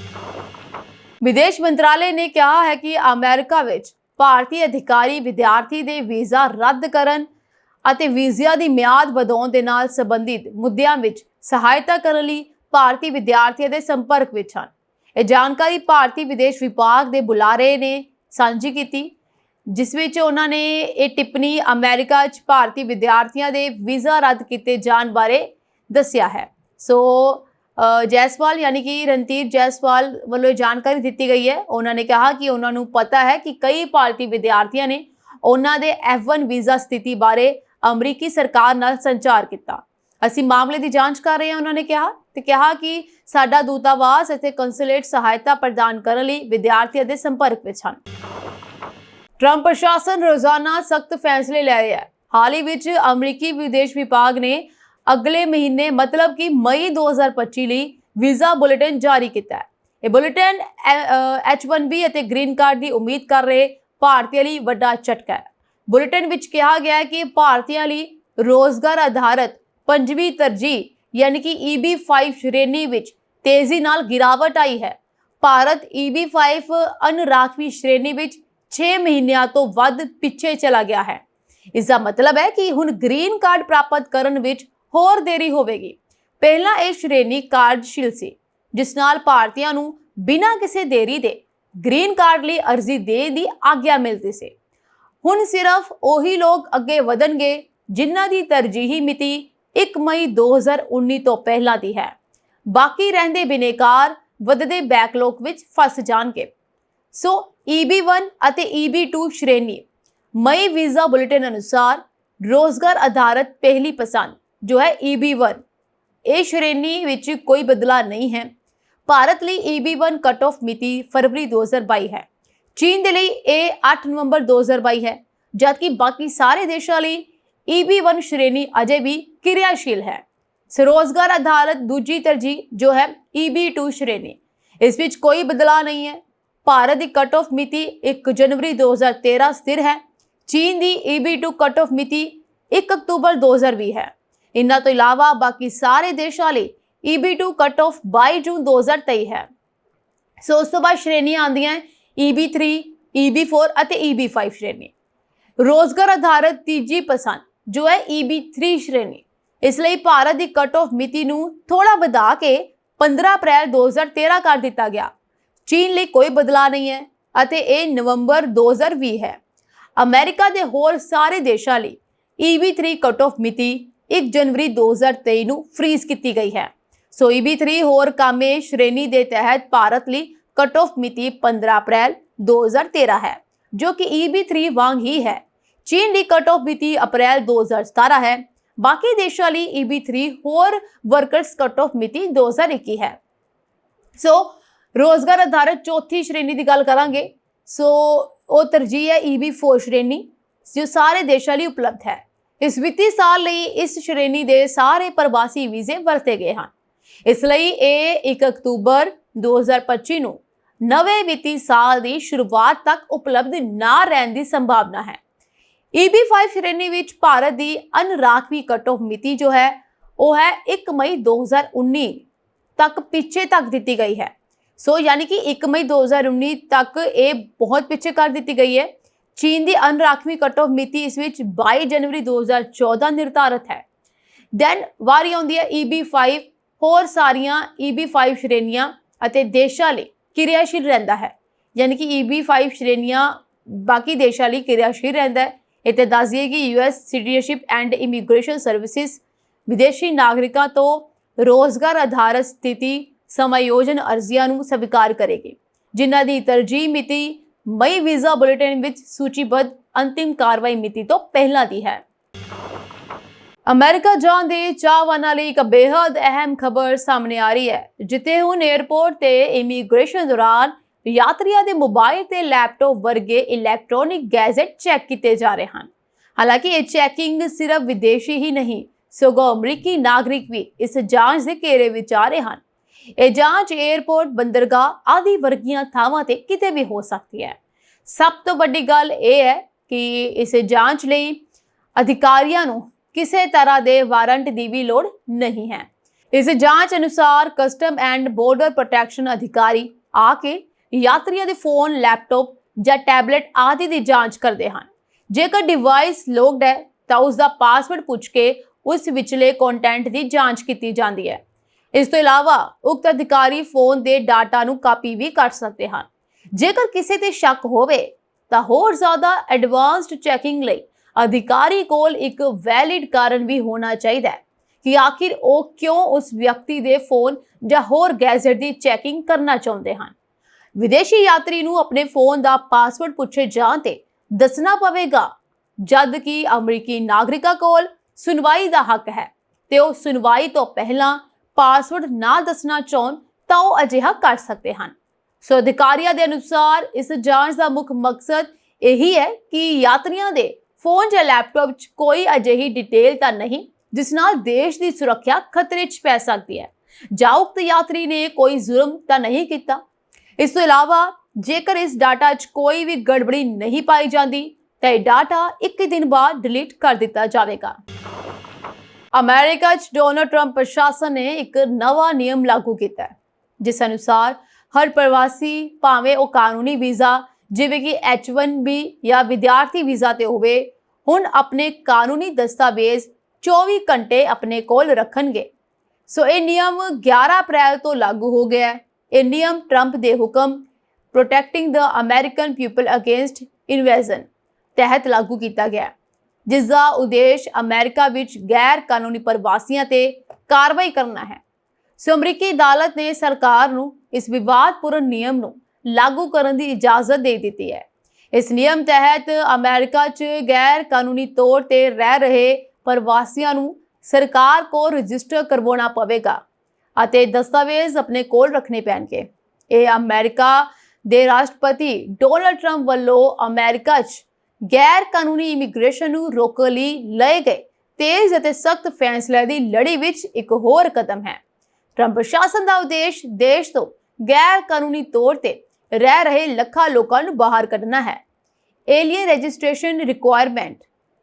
ਵਿਦੇਸ਼ ਮੰਤਰਾਲੇ ਨੇ ਕਿਹਾ ਹੈ ਕਿ ਅਮਰੀਕਾ ਵਿੱਚ ਭਾਰਤੀ ਅਧਿਕਾਰੀ ਵਿਦਿਆਰਥੀ ਦੇ ਵੀਜ਼ਾ ਰੱਦ ਕਰਨ ਅਤੇ ਵੀਜ਼ਿਆਂ ਦੀ ਮਿਆਦ ਵਧਾਉਣ ਦੇ ਨਾਲ ਸੰਬੰਧਿਤ ਮੁੱਦਿਆਂ ਵਿੱਚ ਸਹਾਇਤਾ ਕਰਨ ਲਈ ਭਾਰਤੀ ਵਿਦਿਆਰਥੀਆਂ ਦੇ ਸੰਪਰਕ ਵਿੱਚ ਹਨ। ਇਹ ਜਾਣਕਾਰੀ ਭਾਰਤੀ ਵਿਦੇਸ਼ ਵਿਭਾਗ ਦੇ ਬੁਲਾਰੇ ਨੇ ਸਾਂਝੀ ਕੀਤੀ, ਜਿਸ ਵਿੱਚ ਉਹਨਾਂ ਨੇ ਇਹ ਟਿੱਪਣੀ ਅਮਰੀਕਾ 'ਚ ਭਾਰਤੀ ਵਿਦਿਆਰਥੀਆਂ ਦੇ ਵੀਜ਼ਾ ਰੱਦ ਕੀਤੇ ਜਾਣ ਬਾਰੇ ਦੱਸਿਆ ਹੈ। ਸੋ ਜੈਸਵਾਲ ਯਾਨੀ ਕਿ ਰਣਧੀਰ ਜੈਸਵਾਲ ਵੱਲੋਂ ਜਾਣਕਾਰੀ ਦਿੱਤੀ ਗਈ ਹੈ। ਉਹਨਾਂ ਨੇ ਕਿਹਾ ਕਿ ਉਹਨਾਂ ਨੂੰ ਪਤਾ ਹੈ ਕਿ ਕਈ ਭਾਰਤੀ ਵਿਦਿਆਰਥੀਆਂ ਨੇ ਉਹਨਾਂ ਦੇ F1 ਵੀਜ਼ਾ ਸਥਿਤੀ ਬਾਰੇ ਅਮਰੀਕੀ ਸਰਕਾਰ ਨਾਲ ਸੰਚਾਰ ਕੀਤਾ। ਅਸੀਂ ਮਾਮਲੇ ਦੀ ਜਾਂਚ ਕਰ ਰਹੇ ਹਾਂ, ਉਹਨਾਂ ਨੇ ਕਿਹਾ ਕਿ ਸਾਡਾ ਦੂਤਾਵਾਸ ਅਤੇ ਕੰਸੂਲੇਟ ਸਹਾਇਤਾ ਪ੍ਰਦਾਨ ਕਰਨ ਲਈ ਵਿਦਿਆਰਥੀਆਂ ਦੇ ਸੰਪਰਕ ਵਿੱਚ ਹਨ। ਟਰੰਪ ਪ੍ਰਸ਼ਾਸਨ ਰੋਜ਼ਾਨਾ ਸਖਤ ਫੈਸਲੇ ਲੈ ਰਿਹਾ ਹੈ। ਹਾਲ ਹੀ ਵਿੱਚ ਅਮਰੀਕੀ ਵਿਦੇਸ਼ ਵਿਭਾਗ ਨੇ ਅਗਲੇ ਮਹੀਨੇ ਮਤਲਬ ਕਿ ਮਈ 2025 ਲਈ ਵੀਜ਼ਾ ਬੁਲੇਟਿਨ ਜਾਰੀ ਕੀਤਾ ਹੈ। ਇਹ ਬੁਲੇਟਿਨ H1B ਅਤੇ ਗ੍ਰੀਨ ਕਾਰਡ ਦੀ ਉਮੀਦ ਕਰ ਰਹੇ ਭਾਰਤੀਆਂ ਲਈ ਵੱਡਾ ਝਟਕਾ ਹੈ। ਬੁਲੇਟਿਨ ਵਿੱਚ ਕਿਹਾ ਗਿਆ ਹੈ ਕਿ ਭਾਰਤੀਆਂ ਲਈ ਰੋਜ਼ਗਾਰ ਆਧਾਰਿਤ ਪੰਜਵੀਂ ਤਰਜੀਹ ਯਾਨੀ ਕਿ EB5 ਸ਼੍ਰੇਣੀ ਵਿੱਚ ਤੇਜ਼ੀ ਨਾਲ ਗਿਰਾਵਟ ਆਈ ਹੈ। ਭਾਰਤ EB5 ਅਨਰਾਖਵੀਂ ਸ਼੍ਰੇਣੀ ਵਿੱਚ 6 ਮਹੀਨਿਆਂ ਤੋਂ ਵੱਧ ਪਿੱਛੇ ਚਲਾ ਗਿਆ ਹੈ। ਇਸ ਦਾ ਮਤਲਬ ਹੈ ਕਿ ਹੁਣ ਗ੍ਰੀਨ ਕਾਰਡ ਪ੍ਰਾਪਤ ਕਰਨ ਵਿੱਚ ਹੋਰ ਦੇਰੀ ਹੋਵੇਗੀ। ਪਹਿਲਾਂ ਇਹ ਸ਼੍ਰੇਣੀ ਕਾਰਜਸ਼ੀਲ ਸੀ, ਜਿਸ ਨਾਲ ਭਾਰਤੀਆਂ ਨੂੰ ਬਿਨਾਂ ਕਿਸੇ ਦੇਰੀ ਦੇ ਗ੍ਰੀਨ ਕਾਰਡ ਲਈ ਅਰਜ਼ੀ ਦੇਣ ਦੀ ਆਗਿਆ ਮਿਲਦੀ ਸੀ। ਹੁਣ ਸਿਰਫ ਉਹੀ ਲੋਕ ਅੱਗੇ ਵਧਣਗੇ ਜਿਨ੍ਹਾਂ ਦੀ ਤਰਜੀਹੀ ਮਿਤੀ 1 ਮਈ 2019 ਤੋਂ ਪਹਿਲਾਂ ਦੀ ਹੈ। ਬਾਕੀ ਰਹਿੰਦੇ ਬਿਨੇਕਾਰ ਵੱਧਦੇ ਬੈਕਲੌਗ ਵਿੱਚ ਫਸ ਜਾਣਗੇ। ਸੋ EB1 ਅਤੇ EB2 ਸ਼੍ਰੇਣੀ ਮਈ ਵੀਜ਼ਾ ਬੁਲੇਟਿਨ ਅਨੁਸਾਰ ਰੋਜ਼ਗਾਰ ਆਧਾਰਿਤ ਪਹਿਲੀ ਪਸੰਦ ਜੋ ਹੈ EB1, ਇਹ ਸ਼੍ਰੇਣੀ ਵਿੱਚ ਕੋਈ ਬਦਲਾਅ ਨਹੀਂ ਹੈ। ਭਾਰਤ ਲਈ EB1 ਕਟ ਆਫ ਮਿਤੀ ਫਰਵਰੀ 2022 ਹੈ। ਚੀਨ ਦੇ ਲਈ ਇਹ 8 ਨਵੰਬਰ 2022 ਹੈ, ਜਦਕਿ ਬਾਕੀ ਸਾਰੇ ਦੇਸ਼ਾਂ ਲਈ EB1 ਸ਼੍ਰੇਣੀ ਅਜੇ ਵੀ ਕਿਰਿਆਸ਼ੀਲ ਹੈ। ਰੋਜ਼ਗਾਰ ਆਧਾਰਿਤ ਦੂਜੀ ਤਰਜੀਹ ਜੋ ਹੈ EB2 ਸ਼੍ਰੇਣੀ, ਇਸ ਵਿੱਚ ਕੋਈ ਬਦਲਾਅ ਨਹੀਂ ਹੈ। ਭਾਰਤ ਦੀ ਕਟ ਆਫ ਮਿਤੀ 1 ਜਨਵਰੀ 2013 ਸਥਿਰ ਹੈ। ਚੀਨ ਦੀ EB2 ਕਟ ਆਫ ਮਿਤੀ 1 ਅਕਤੂਬਰ 2020 ਹੈ। ਇਨ੍ਹਾਂ ਤੋਂ ਇਲਾਵਾ ਬਾਕੀ ਸਾਰੇ ਦੇਸ਼ਾਂ ਲਈ EB2 ਕਟ ਆਫ 22 ਜੂਨ 2023 ਹੈ। ਸੋ ਉਸ ਤੋਂ ਬਾਅਦ ਸ਼੍ਰੇਣੀਆਂ ਆਉਂਦੀਆਂ EB3, EB4 ਅਤੇ EB5 ਸ਼੍ਰੇਣੀ। ਰੋਜ਼ਗਾਰ ਆਧਾਰਿਤ ਤੀਜੀ ਪਸੰਦ ਜੋ ਹੈ EB3 ਸ਼੍ਰੇਣੀ। ਇਸ ਲਈ ਭਾਰਤ ਦੀ ਕਟ ਆਫ ਮਿਤੀ ਨੂੰ ਥੋੜਾ ਵਧਾ ਕੇ 15 ਅਪ੍ਰੈਲ 2013 ਕਰ ਦਿੱਤਾ ਗਿਆ। ਚੀਨ ਲਈ ਕੋਈ ਬਦਲਾਅ ਨਹੀਂ ਹੈ ਅਤੇ ਇਹ ਨਵੰਬਰ 2020 ਹੈ। ਅਮਰੀਕਾ ਦੇ ਹੋਰ ਸਾਰੇ ਦੇਸ਼ਾਂ ਲਈ EB3 ਕਟ ਆਫ ਮਿਤੀ 1 ਜਨਵਰੀ 2023 ਨੂੰ ਫ੍ਰੀਜ਼ ਕੀਤੀ ਗਈ ਹੈ। ਸੋ EB3 ਹੋਰ ਕਾਮੇ ਸ਼੍ਰੇਣੀ ਦੇ ਤਹਿਤ ਭਾਰਤ ਲਈ ਕਟ ਆਫ ਮਿਤੀ 15 ਅਪ੍ਰੈਲ 2013 ਹੈ, ਜੋ ਕਿ EB3 ਵਾਂਗ ਹੀ ਹੈ। ਚੀਨ ਦੀ ਕਟ ਆਫ ਮਿਤੀ ਅਪ੍ਰੈਲ 2017 ਹੈ। ਬਾਕੀ ਦੇਸ਼ਾਂ ਲਈ EB3 ਹੋਰ ਵਰਕਰਸ ਕਟ ਆਫ ਮਿਤੀ 2021 ਹੈ। ਸੋ ਰੋਜ਼ਗਾਰ ਆਧਾਰਿਤ ਚੌਥੀ ਸ਼੍ਰੇਣੀ ਦੀ ਗੱਲ ਕਰਾਂਗੇ। ਸੋ ਉਹ ਤਰਜੀਹ ਹੈ EB4 ਸ਼੍ਰੇਣੀ, ਜੋ ਸਾਰੇ ਦੇਸ਼ਾਂ ਲਈ ਉਪਲਬਧ ਹੈ। ਇਸ ਵਿੱਤੀ ਸਾਲ ਲਈ ਇਸ ਸ਼੍ਰੇਣੀ ਦੇ ਸਾਰੇ ਪ੍ਰਵਾਸੀ ਵੀਜ਼ੇ ਵਰਤੇ ਗਏ ਹਨ। ਇਸ ਲਈ ਇਹ 1 ਅਕਤੂਬਰ 2025 ਨੂੰ ਨਵੇਂ ਵਿੱਤੀ ਸਾਲ ਦੀ ਸ਼ੁਰੂਆਤ ਤੱਕ ਉਪਲਬਧ ਨਾ ਰਹਿਣ ਦੀ ਸੰਭਾਵਨਾ ਹੈ। EB5 ਸ਼੍ਰੇਣੀ ਵਿੱਚ ਭਾਰਤ ਦੀ ਅਨਰਾਖਵੀਂ ਕਟ ਆਫ ਮਿਤੀ ਜੋ ਹੈ ਉਹ ਹੈ 1 ਮਈ 2019 ਤੱਕ ਪਿੱਛੇ ਤੱਕ ਦਿੱਤੀ ਗਈ ਹੈ। ਸੋ ਯਾਨੀ ਕਿ 1 ਮਈ 2019 ਤੱਕ ਇਹ ਬਹੁਤ ਪਿੱਛੇ ਕਰ ਦਿੱਤੀ ਗਈ ਹੈ। ਚੀਨ ਦੀ ਅਨਰਾਖਵੀਂ ਕਟ ਆਫ ਮਿਤੀ ਇਸ ਵਿੱਚ 22 ਜਨਵਰੀ 2014 ਨਿਰਧਾਰਿਤ ਹੈ। ਦੈਨ ਵਾਰੀ ਆਉਂਦੀ ਹੈ EB5। ਹੋਰ ਸਾਰੀਆਂ EB5 ਸ਼੍ਰੇਣੀਆਂ ਅਤੇ ਦੇਸ਼ਾਂ ਲਈ ਕਿਰਿਆਸ਼ੀਲ ਰਹਿੰਦਾ ਹੈ, ਯਾਨੀ ਕਿ EB5 ਸ਼੍ਰੇਣੀਆਂ ਬਾਕੀ ਦੇਸ਼ਾਂ ਲਈ ਕਿਰਿਆਸ਼ੀਲ ਰਹਿੰਦਾ ਹੈ। ਇੱਥੇ ਦੱਸ ਦਈਏ ਕਿ US citizenship and immigration services ਵਿਦੇਸ਼ੀ ਨਾਗਰਿਕਾਂ ਤੋਂ ਰੋਜ਼ਗਾਰ ਆਧਾਰਿਤ ਸਥਿਤੀ ਸਮਾਯੋਜਨ ਅਰਜ਼ੀਆਂ ਨੂੰ ਸਵੀਕਾਰ ਕਰੇਗੀ, ਜਿਨ੍ਹਾਂ ਦੀ ਤਰਜੀਹ ਮਿਤੀ ਮਈ ਵੀਜ਼ਾ ਬੁਲੇਟਿਨ ਵਿੱਚ ਸੂਚੀਬੱਧ ਅੰਤਿਮ ਕਾਰਵਾਈ ਮਿਤੀ ਤੋਂ ਪਹਿਲਾਂ ਦੀ ਹੈ। ਅਮਰੀਕਾ ਜਾਣ ਦੇ ਚਾਹਵਾਨਾਂ ਲਈ ਇੱਕ ਬੇहद ਅਹਿਮ ਖਬਰ ਸਾਹਮਣੇ ਆ ਰਹੀ ਹੈ, ਜਿੱਥੇ ਹੁਣ 에ਅਰਪੋਰਟ ਤੇ ਇਮੀਗ੍ਰੇਸ਼ਨ ਦੌਰਾਨ ਯਾਤਰੀਆਂ ਦੇ ਮੋਬਾਈਲ ਤੇ ਲੈਪਟਾਪ ਵਰਗੇ ਇਲੈਕਟ੍ਰੋਨਿਕ ਗੈਜਟ ਚੈੱਕ ਕੀਤੇ ਜਾ ਰਹੇ ਹਨ। ਹਾਲਾਂਕਿ ਇਹ ਚੈਕਿੰਗ ਸਿਰਫ ਵਿਦੇਸ਼ੀ ਹੀ ਨਹੀਂ, ਸਗੋਂ ਅਮਰੀਕੀ ਨਾਗਰਿਕ ਵੀ ਇਸ ਜਾਂਚ ਦੇ ਘੇਰੇ ਵਿੱਚ ਆ ਰਹੇ ਹਨ। ਇਹ ਜਾਂਚ 에ਅਰਪੋਰਟ, ਬੰਦਰਗਾਹ ਆਦਿ ਵਰਗੀਆਂ ਥਾਵਾਂ ਤੇ ਕਿਤੇ ਵੀ ਹੋ ਸਕਦੀ ਹੈ। ਸਭ ਤੋਂ ਵੱਡੀ ਗੱਲ ਇਹ ਹੈ ਕਿ ਇਸ ਜਾਂਚ ਲਈ ਅਧਿਕਾਰੀਆਂ ਨੂੰ ਕਿਸੇ ਤਰ੍ਹਾਂ ਦੇ ਵਾਰੰਟ ਦੀ ਵੀ ਲੋੜ ਨਹੀਂ ਹੈ। इस जांच अनुसार कस्टम एंड बॉर्डर प्रोटेक्शन अधिकारी आके यात्रियों के फोन, लैपटॉप ਜਾਂ ਟੈਬਲੇਟ ਆਦਿ ਦੀ ਜਾਂਚ ਕਰਦੇ ਹਨ। ਜੇਕਰ ਡਿਵਾਈਸ ਲੌਕਡ ਹੈ ਤਾਂ ਉਸ ਦਾ ਪਾਸਵਰਡ ਪੁੱਛ ਕੇ ਉਸ ਵਿਚਲੇ ਕੰਟੈਂਟ ਦੀ ਜਾਂਚ ਕੀਤੀ ਜਾਂਦੀ ਹੈ। ਇਸ ਤੋਂ ਇਲਾਵਾ ਉਕਤ ਅਧਿਕਾਰੀ ਫੋਨ ਦੇ ਡਾਟਾ ਨੂੰ ਕਾਪੀ ਵੀ ਕਰ ਸਕਦੇ ਹਨ। ਜੇਕਰ ਕਿਸੇ ਤੇ ਸ਼ੱਕ ਹੋਵੇ ਤਾਂ ਹੋਰ ਜ਼ਿਆਦਾ ਐਡਵਾਂਸਡ ਚੈਕਿੰਗ ਲਈ ਅਧਿਕਾਰੀ ਕੋਲ ਇੱਕ ਵੈਲਿਡ ਕਾਰਨ ਵੀ ਹੋਣਾ ਚਾਹੀਦਾ ਹੈ ਕਿ ਆਖਿਰ ਉਹ ਕਿਉਂ ਉਸ ਵਿਅਕਤੀ ਦੇ ਫੋਨ ਜਾਂ ਹੋਰ ਗੈਜਟ ਦੀ ਚੈਕਿੰਗ ਕਰਨਾ ਚਾਹੁੰਦੇ ਹਨ। विदेशी यात्री ਨੂੰ ਆਪਣੇ ਫੋਨ ਦਾ ਪਾਸਵਰਡ ਪੁੱਛੇ ਜਾਣ ਤੇ ਦੱਸਣਾ ਪਵੇਗਾ, ਜਦ ਕਿ ਅਮਰੀਕੀ ਨਾਗਰਿਕਾਂ ਕੋਲ ਸੁਣਵਾਈ ਦਾ ਹੱਕ ਹੈ ਤੇ ਉਹ ਸੁਣਵਾਈ ਤੋਂ ਪਹਿਲਾਂ ਪਾਸਵਰਡ ਨਾ ਦੱਸਣਾ ਚਾਹਣ ਤਾਂ ਉਹ ਅਜਿਹਾ ਕਰ ਸਕਦੇ ਹਨ। ਸੋ ਅਧਿਕਾਰੀਆਂ ਦੇ ਅਨੁਸਾਰ ਇਸ ਜਾਂਚ ਦਾ ਮੁੱਖ ਮਕਸਦ ਇਹੀ ਹੈ ਕਿ ਯਾਤਰੀਆਂ ਦੇ ਫੋਨ ਜਾਂ ਲੈਪਟਾਪ 'ਚ ਕੋਈ ਅਜਿਹੀ ਡਿਟੇਲ ਤਾਂ ਨਹੀਂ ਜਿਸ ਨਾਲ ਦੇਸ਼ ਦੀ ਸੁਰੱਖਿਆ ਖਤਰੇ 'ਚ ਪੈ ਸਕਦੀ ਹੈ ਜਾਂ ਉਕਤ ਯਾਤਰੀ ਨੇ ਕੋਈ ਜ਼ੁਲਮ ਤਾਂ ਨਹੀਂ ਕੀਤਾ। ਇਸ ਤੋਂ ਇਲਾਵਾ ਜੇਕਰ ਇਸ ਡਾਟਾ 'ਚ ਕੋਈ ਵੀ ਗੜਬੜੀ ਨਹੀਂ ਪਾਈ ਜਾਂਦੀ ਤਾਂ ਇਹ ਡਾਟਾ 1 ਦਿਨ ਬਾਅਦ ਡਿਲੀਟ ਕਰ ਦਿੱਤਾ ਜਾਵੇਗਾ। ਅਮਰੀਕਾ 'ਚ ਡੋਨਾਲਡ ਟਰੰਪ ਪ੍ਰਸ਼ਾਸਨ ਨੇ ਇੱਕ ਨਵਾਂ ਨਿਯਮ ਲਾਗੂ ਕੀਤਾ ਹੈ, ਜਿਸ ਅਨੁਸਾਰ ਹਰ ਪ੍ਰਵਾਸੀ ਭਾਵੇਂ ਉਹ ਕਾਨੂੰਨੀ ਵੀਜ਼ਾ ਜਿਵੇਂ ਕਿ H1B ਜਾਂ ਵਿਦਿਆਰਥੀ ਵੀਜ਼ਾ ਤੇ ਹੋਵੇ, ਹੁਣ ਆਪਣੇ ਕਾਨੂੰਨੀ ਦਸਤਾਵੇਜ਼ 24 ਘੰਟੇ ਆਪਣੇ ਕੋਲ ਰੱਖਣਗੇ। ਸੋ ਇਹ ਨਿਯਮ 11 ਅਪ੍ਰੈਲ ਤੋਂ ਲਾਗੂ ਹੋ ਗਿਆ ਹੈ। ਇਹ ਨਿਯਮ ਟਰੰਪ ਦੇ ਹੁਕਮ ਪ੍ਰੋਟੈਕਟਿੰਗ ਦ ਅਮਰੀਕਨ ਪੀਪਲ ਅਗੇਂਸਟ ਇਨਵੇਜ਼ਨ ਤਹਿਤ ਲਾਗੂ ਕੀਤਾ ਗਿਆ, ਜਿਸ ਦਾ ਉਦੇਸ਼ ਅਮਰੀਕਾ ਵਿੱਚ ਗੈਰ ਕਾਨੂੰਨੀ ਪ੍ਰਵਾਸੀਆਂ ਤੇ ਕਾਰਵਾਈ ਕਰਨਾ ਹੈ। ਸੋ ਅਮਰੀਕੀ ਅਦਾਲਤ ਨੇ ਸਰਕਾਰ ਨੂੰ ਇਸ ਵਿਵਾਦਪੂਰਨ ਨਿਯਮ ਨੂੰ ਲਾਗੂ ਕਰਨ ਦੀ ਇਜਾਜ਼ਤ ਦੇ ਦਿੱਤੀ ਹੈ। ਇਸ ਨਿਯਮ ਤਹਿਤ ਅਮਰੀਕਾ 'ਚ ਗੈਰ ਕਾਨੂੰਨੀ ਤੌਰ ਤੇ ਰਹਿ ਰਹੇ ਪ੍ਰਵਾਸੀਆਂ ਨੂੰ ਸਰਕਾਰ ਕੋਲ ਰਜਿਸਟਰ ਕਰਵਾਉਣਾ ਪਵੇਗਾ ਅਤੇ ਦਸਤਾਵੇਜ਼ ਆਪਣੇ ਕੋਲ ਰੱਖਣੇ ਪੈਣਗੇ। ਇਹ ਅਮਰੀਕਾ ਦੇ ਰਾਸ਼ਟਰਪਤੀ ਡੋਨਾਲਡ ਟਰੰਪ ਵੱਲੋਂ ਅਮਰੀਕਾ 'ਚ ਗੈਰ ਕਾਨੂੰਨੀ ਇਮੀਗ੍ਰੇਸ਼ਨ ਨੂੰ ਰੋਕਣ ਲਈ ਲਏ ਗਏ ਤੇਜ਼ ਅਤੇ ਸਖਤ ਫੈਸਲੇ ਦੀ ਲੜੀ ਵਿੱਚ ਇੱਕ ਹੋਰ ਕਦਮ ਹੈ। ਟਰੰਪ ਪ੍ਰਸ਼ਾਸਨ ਦਾ ਉਦੇਸ਼ ਦੇਸ਼ ਤੋਂ ਗੈਰ ਕਾਨੂੰਨੀ ਤੌਰ ਤੇ ਰਹਿ ਰਹੇ ਲੱਖਾਂ ਲੋਕਾਂ ਨੂੰ ਬਾਹਰ ਕੱਢਣਾ ਹੈ। ਏਲੀਅਨ ਰਜਿਸਟ੍ਰੇਸ਼ਨ ਰਿਕੁਆਇਰਮੈਂਟ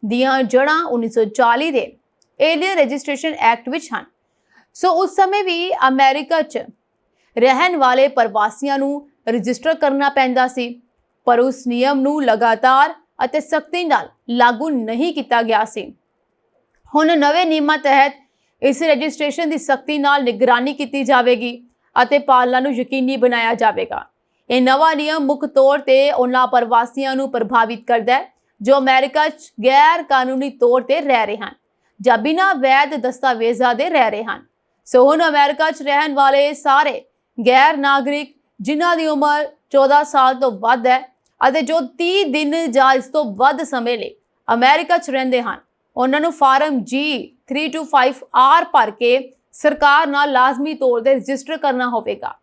ਦੀਆਂ ਜੜ੍ਹਾਂ 1940 ਦੇ ਏਲੀਅਨ ਰਜਿਸਟ੍ਰੇਸ਼ਨ ਐਕਟ ਵਿੱਚ ਹਨ। ਸੋ ਉਸ ਸਮੇਂ ਵੀ ਅਮਰੀਕਾ 'ਚ ਰਹਿਣ ਵਾਲੇ ਪ੍ਰਵਾਸੀਆਂ ਨੂੰ ਰਜਿਸਟਰ ਕਰਨਾ ਪੈਂਦਾ ਸੀ, ਪਰ ਉਸ ਨਿਯਮ ਨੂੰ ਲਗਾਤਾਰ ਅਤੇ ਸਖਤੀ ਨਾਲ ਲਾਗੂ ਨਹੀਂ ਕੀਤਾ ਗਿਆ ਸੀ। ਹੁਣ ਨਵੇਂ ਨਿਯਮਾਂ ਤਹਿਤ ਇਸ ਰਜਿਸਟ੍ਰੇਸ਼ਨ ਦੀ ਸਖਤੀ ਨਾਲ ਨਿਗਰਾਨੀ ਕੀਤੀ ਜਾਵੇਗੀ ਅਤੇ ਪਾਲਣਾ ਨੂੰ ਯਕੀਨੀ ਬਣਾਇਆ ਜਾਵੇਗਾ। ਇਹ ਨਵਾਂ ਨਿਯਮ ਮੁੱਖ ਤੌਰ ਤੇ ਉਹਨਾਂ ਪ੍ਰਵਾਸੀਆਂ ਨੂੰ ਪ੍ਰਭਾਵਿਤ ਕਰਦਾ ਹੈ ਜੋ ਅਮਰੀਕਾ 'ਚ ਗੈਰ ਕਾਨੂੰਨੀ ਤੌਰ ਤੇ ਰਹਿ ਰਹੇ ਹਨ ਜਾਂ ਬਿਨਾਂ ਵੈਧ ਦਸਤਾਵੇਜ਼ਾਂ ਦੇ ਰਹਿ ਰਹੇ ਹਨ। ਸੋ ਹੁਣ ਅਮਰੀਕਾ 'ਚ ਰਹਿਣ ਵਾਲੇ ਸਾਰੇ ਗੈਰ ਨਾਗਰਿਕ ਜਿਨ੍ਹਾਂ ਦੀ ਉਮਰ 14 ਸਾਲ ਤੋਂ ਵੱਧ ਹੈ ਅਤੇ ਜੋ 30 ਦਿਨ ਜਾਂ ਇਸ ਤੋਂ ਵੱਧ ਸਮੇਂ ਲਈ ਅਮਰੀਕਾ 'ਚ ਰਹਿੰਦੇ ਹਨ, ਉਹਨਾਂ ਨੂੰ ਫਾਰਮ G325R ਭਰ ਕੇ ਸਰਕਾਰ ਨਾਲ ਲਾਜ਼ਮੀ ਤੌਰ ਤੇ ਰਜਿਸਟਰ ਕਰਨਾ ਹੋਵੇਗਾ।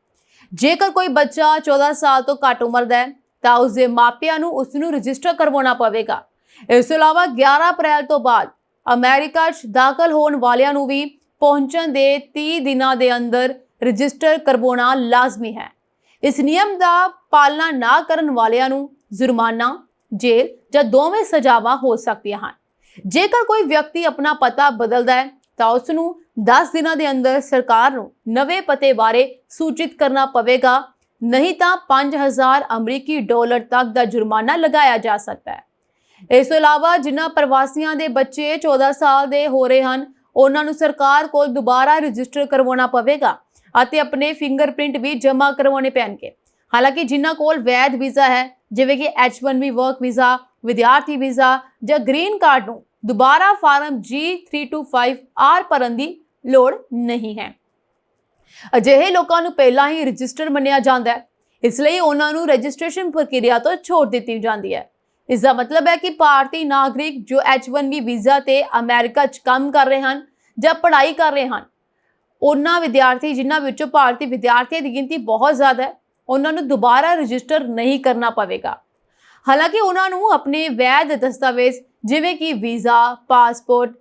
ਜੇਕਰ ਕੋਈ ਬੱਚਾ 14 ਸਾਲ ਤੋਂ ਘੱਟ ਉਮਰ ਦਾ ਹੈ ਤਾਂ ਉਸ ਦੇ ਮਾਪਿਆਂ ਨੂੰ ਉਸ ਨੂੰ ਰਜਿਸਟਰ ਕਰਵਾਉਣਾ ਪਵੇਗਾ। ਇਸ ਤੋਂ ਇਲਾਵਾ 11 ਅਪ੍ਰੈਲ ਤੋਂ ਬਾਅਦ ਅਮਰੀਕਾ 'ਚ ਦਾਖਲ ਹੋਣ ਵਾਲਿਆਂ ਨੂੰ ਵੀ ਪਹੁੰਚਣ ਦੇ 30 ਦਿਨਾਂ ਦੇ ਅੰਦਰ ਰਜਿਸਟਰ ਕਰਵਾਉਣਾ ਲਾਜ਼ਮੀ ਹੈ। ਇਸ ਨਿਯਮ ਦਾ ਪਾਲਣਾ ਨਾ ਕਰਨ ਵਾਲਿਆਂ ਨੂੰ ਜੁਰਮਾਨਾ, ਜੇਲ੍ਹ ਜਾਂ ਦੋਵੇਂ ਸਜ਼ਾਵਾਂ ਹੋ ਸਕਦੀਆਂ ਹਨ। ਜੇਕਰ ਕੋਈ ਵਿਅਕਤੀ ਆਪਣਾ ਪਤਾ ਬਦਲਦਾ ਹੈ ਤਾਂ ਉਸ ਨੂੰ 10 ਦਿਨਾਂ ਦੇ ਅੰਦਰ ਸਰਕਾਰ ਨੂੰ ਨਵੇਂ ਪਤੇ ਬਾਰੇ ਸੂਚਿਤ ਕਰਨਾ ਪਵੇਗਾ, ਨਹੀਂ ਤਾਂ 5000 ਅਮਰੀਕੀ ਡਾਲਰ ਤੱਕ ਦਾ ਜੁਰਮਾਨਾ ਲਗਾਇਆ ਜਾ ਸਕਦਾ ਹੈ। ਇਸ ਤੋਂ ਇਲਾਵਾ ਜਿਨ੍ਹਾਂ ਪ੍ਰਵਾਸੀਆਂ ਦੇ ਬੱਚੇ 14 ਸਾਲ ਦੇ ਹੋ ਰਹੇ ਹਨ, ਉਹਨਾਂ ਨੂੰ ਸਰਕਾਰ ਕੋਲ ਦੁਬਾਰਾ ਰਜਿਸਟਰ ਕਰਵਾਉਣਾ ਪਵੇਗਾ ਅਤੇ ਆਪਣੇ ਫਿੰਗਰਪ੍ਰਿੰਟ ਵੀ ਜਮ੍ਹਾਂ ਕਰਵਾਉਣੇ ਪੈਣਗੇ। ਹਾਲਾਂਕਿ ਜਿਨ੍ਹਾਂ ਕੋਲ ਵੈਧ ਵੀਜ਼ਾ ਹੈ ਜਿਵੇਂ ਕਿ H1B ਵਰਕ ਵੀਜ਼ਾ, ਵਿਦਿਆਰਥੀ ਵੀਜ਼ਾ ਜਾਂ ਗ੍ਰੀਨ ਕਾਰਡ ਨੂੰ ਦੁਬਾਰਾ ਫਾਰਮ G325R ਭਰਨ ਦੀ ਲੋੜ ਨਹੀਂ ਹੈ। ਅਜਿਹੇ ਲੋਕਾਂ ਨੂੰ ਪਹਿਲਾਂ ਹੀ ਰਜਿਸਟਰ ਮੰਨਿਆ ਜਾਂਦਾ ਹੈ, ਇਸ ਲਈ ਉਹਨਾਂ ਨੂੰ ਰਜਿਸਟ੍ਰੇਸ਼ਨ ਪ੍ਰਕਿਰਿਆ ਤੋਂ ਛੋਟ ਦਿੱਤੀ ਜਾਂਦੀ ਹੈ। ਇਸ ਦਾ ਮਤਲਬ ਹੈ ਕਿ ਭਾਰਤੀ ਨਾਗਰਿਕ ਜੋ H1B ਵੀਜ਼ਾ ਤੇ ਅਮਰੀਕਾ 'ਚ ਕੰਮ ਕਰ ਰਹੇ ਹਨ ਜਾਂ ਪੜ੍ਹਾਈ ਕਰ ਰਹੇ ਹਨ, ਉਹਨਾਂ ਵਿਦਿਆਰਥੀ ਜਿਨ੍ਹਾਂ ਵਿੱਚੋਂ ਭਾਰਤੀ ਵਿਦਿਆਰਥੀਆਂ ਦੀ ਗਿਣਤੀ ਬਹੁਤ ਜ਼ਿਆਦਾ ਹੈ, ਉਹਨਾਂ ਨੂੰ ਦੁਬਾਰਾ ਰਜਿਸਟਰ ਨਹੀਂ ਕਰਨਾ ਪਵੇਗਾ। ਹਾਲਾਂਕਿ ਉਹਨਾਂ ਨੂੰ ਆਪਣੇ ਵੈਧ ਦਸਤਾਵੇਜ਼ ਜਿਵੇਂ ਕਿ visa, passport,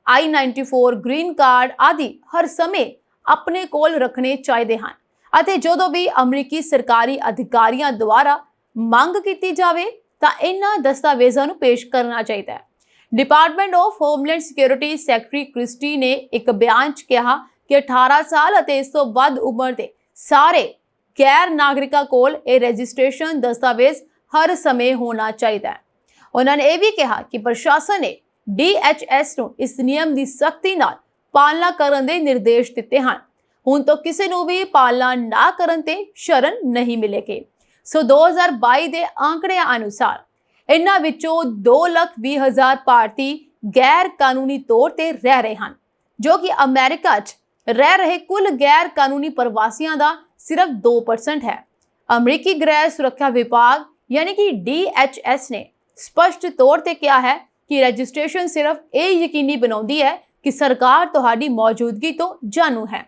I-94 green card ਆਦਿ ਹਰ ਸਮੇਂ ਆਪਣੇ ਕੋਲ ਰੱਖਣੇ ਚਾਹੀਦੇ ਹਨ ਅਤੇ ਜਦੋਂ ਵੀ ਅਮਰੀਕੀ ਸਰਕਾਰੀ ਅਧਿਕਾਰੀਆਂ ਦੁਆਰਾ ਮੰਗ ਕੀਤੀ ਜਾਵੇ ਤਾਂ ਇਹਨਾਂ ਦਸਤਾਵੇਜ਼ਾਂ ਨੂੰ ਪੇਸ਼ ਕਰਨਾ ਚਾਹੀਦਾ ਹੈ। Department of homeland security secretary Christie ਨੇ ਇੱਕ ਬਿਆਨ 'ਚ ਕਿਹਾ ਕਿ 18 ਸਾਲ ਅਤੇ ਇਸ ਤੋਂ ਵੱਧ ਉਮਰ ਦੇ ਸਾਰੇ ਗੈਰ ਨਾਗਰਿਕਾਂ ਕੋਲ ਇਹ ਰਜਿਸਟ੍ਰੇਸ਼ਨ ਦਸਤਾਵੇਜ਼ ਹਰ ਸਮੇਂ ਹੋਣਾ ਚਾਹੀਦਾ ਹੈ। ਉਹਨਾਂ ਨੇ ਇਹ ਵੀ ਕਿਹਾ ਕਿ ਪ੍ਰਸ਼ਾਸਨ ਨੇ DHS ਨੂੰ ਇਸ ਨਿਯਮ ਦੀ ਸਖਤੀ ਨਾਲ ਪਾਲਣਾ ਕਰਨ ਦੇ ਨਿਰਦੇਸ਼ ਦਿੱਤੇ ਹਨ। ਹੁਣ ਤੋਂ ਕਿਸੇ ਨੂੰ ਵੀ ਪਾਲਣਾ ਨਾ ਕਰਨ ਤੇ ਸ਼ਰਨ ਨਹੀਂ ਮਿਲੇਗੀ। ਸੋ 2022 ਦੇ ਅੰਕੜਿਆਂ ਅਨੁਸਾਰ ਇਨ੍ਹਾਂ ਵਿੱਚੋਂ 2,20,000 ਭਾਰਤੀ ਗੈਰ ਕਾਨੂੰਨੀ ਤੌਰ ਤੇ ਰਹਿ ਰਹੇ ਹਨ, ਜੋ ਕਿ ਅਮਰੀਕਾ 'ਚ ਰਹਿ ਰਹੇ ਕੁੱਲ ਗੈਰ ਕਾਨੂੰਨੀ ਪ੍ਰਵਾਸੀਆਂ ਦਾ ਸਿਰਫ 2% ਹੈ। ਅਮਰੀਕੀ ਗ੍ਰਹਿ ਸੁਰੱਖਿਆ ਵਿਭਾਗ ਯਾਨੀ ਕਿ DHS ਨੇ ਸਪਸ਼ਟ ਤੌਰ ਤੇ ਕਿਹਾ ਹੈ ਕਿ ਰਜਿਸਟ੍ਰੇਸ਼ਨ ਸਿਰਫ ਇਹ ਯਕੀਨੀ ਬਣਾਉਂਦੀ ਹੈ ਕਿ ਸਰਕਾਰ ਤੁਹਾਡੀ ਮੌਜੂਦਗੀ ਤੋਂ ਜਾਣੂ ਹੈ।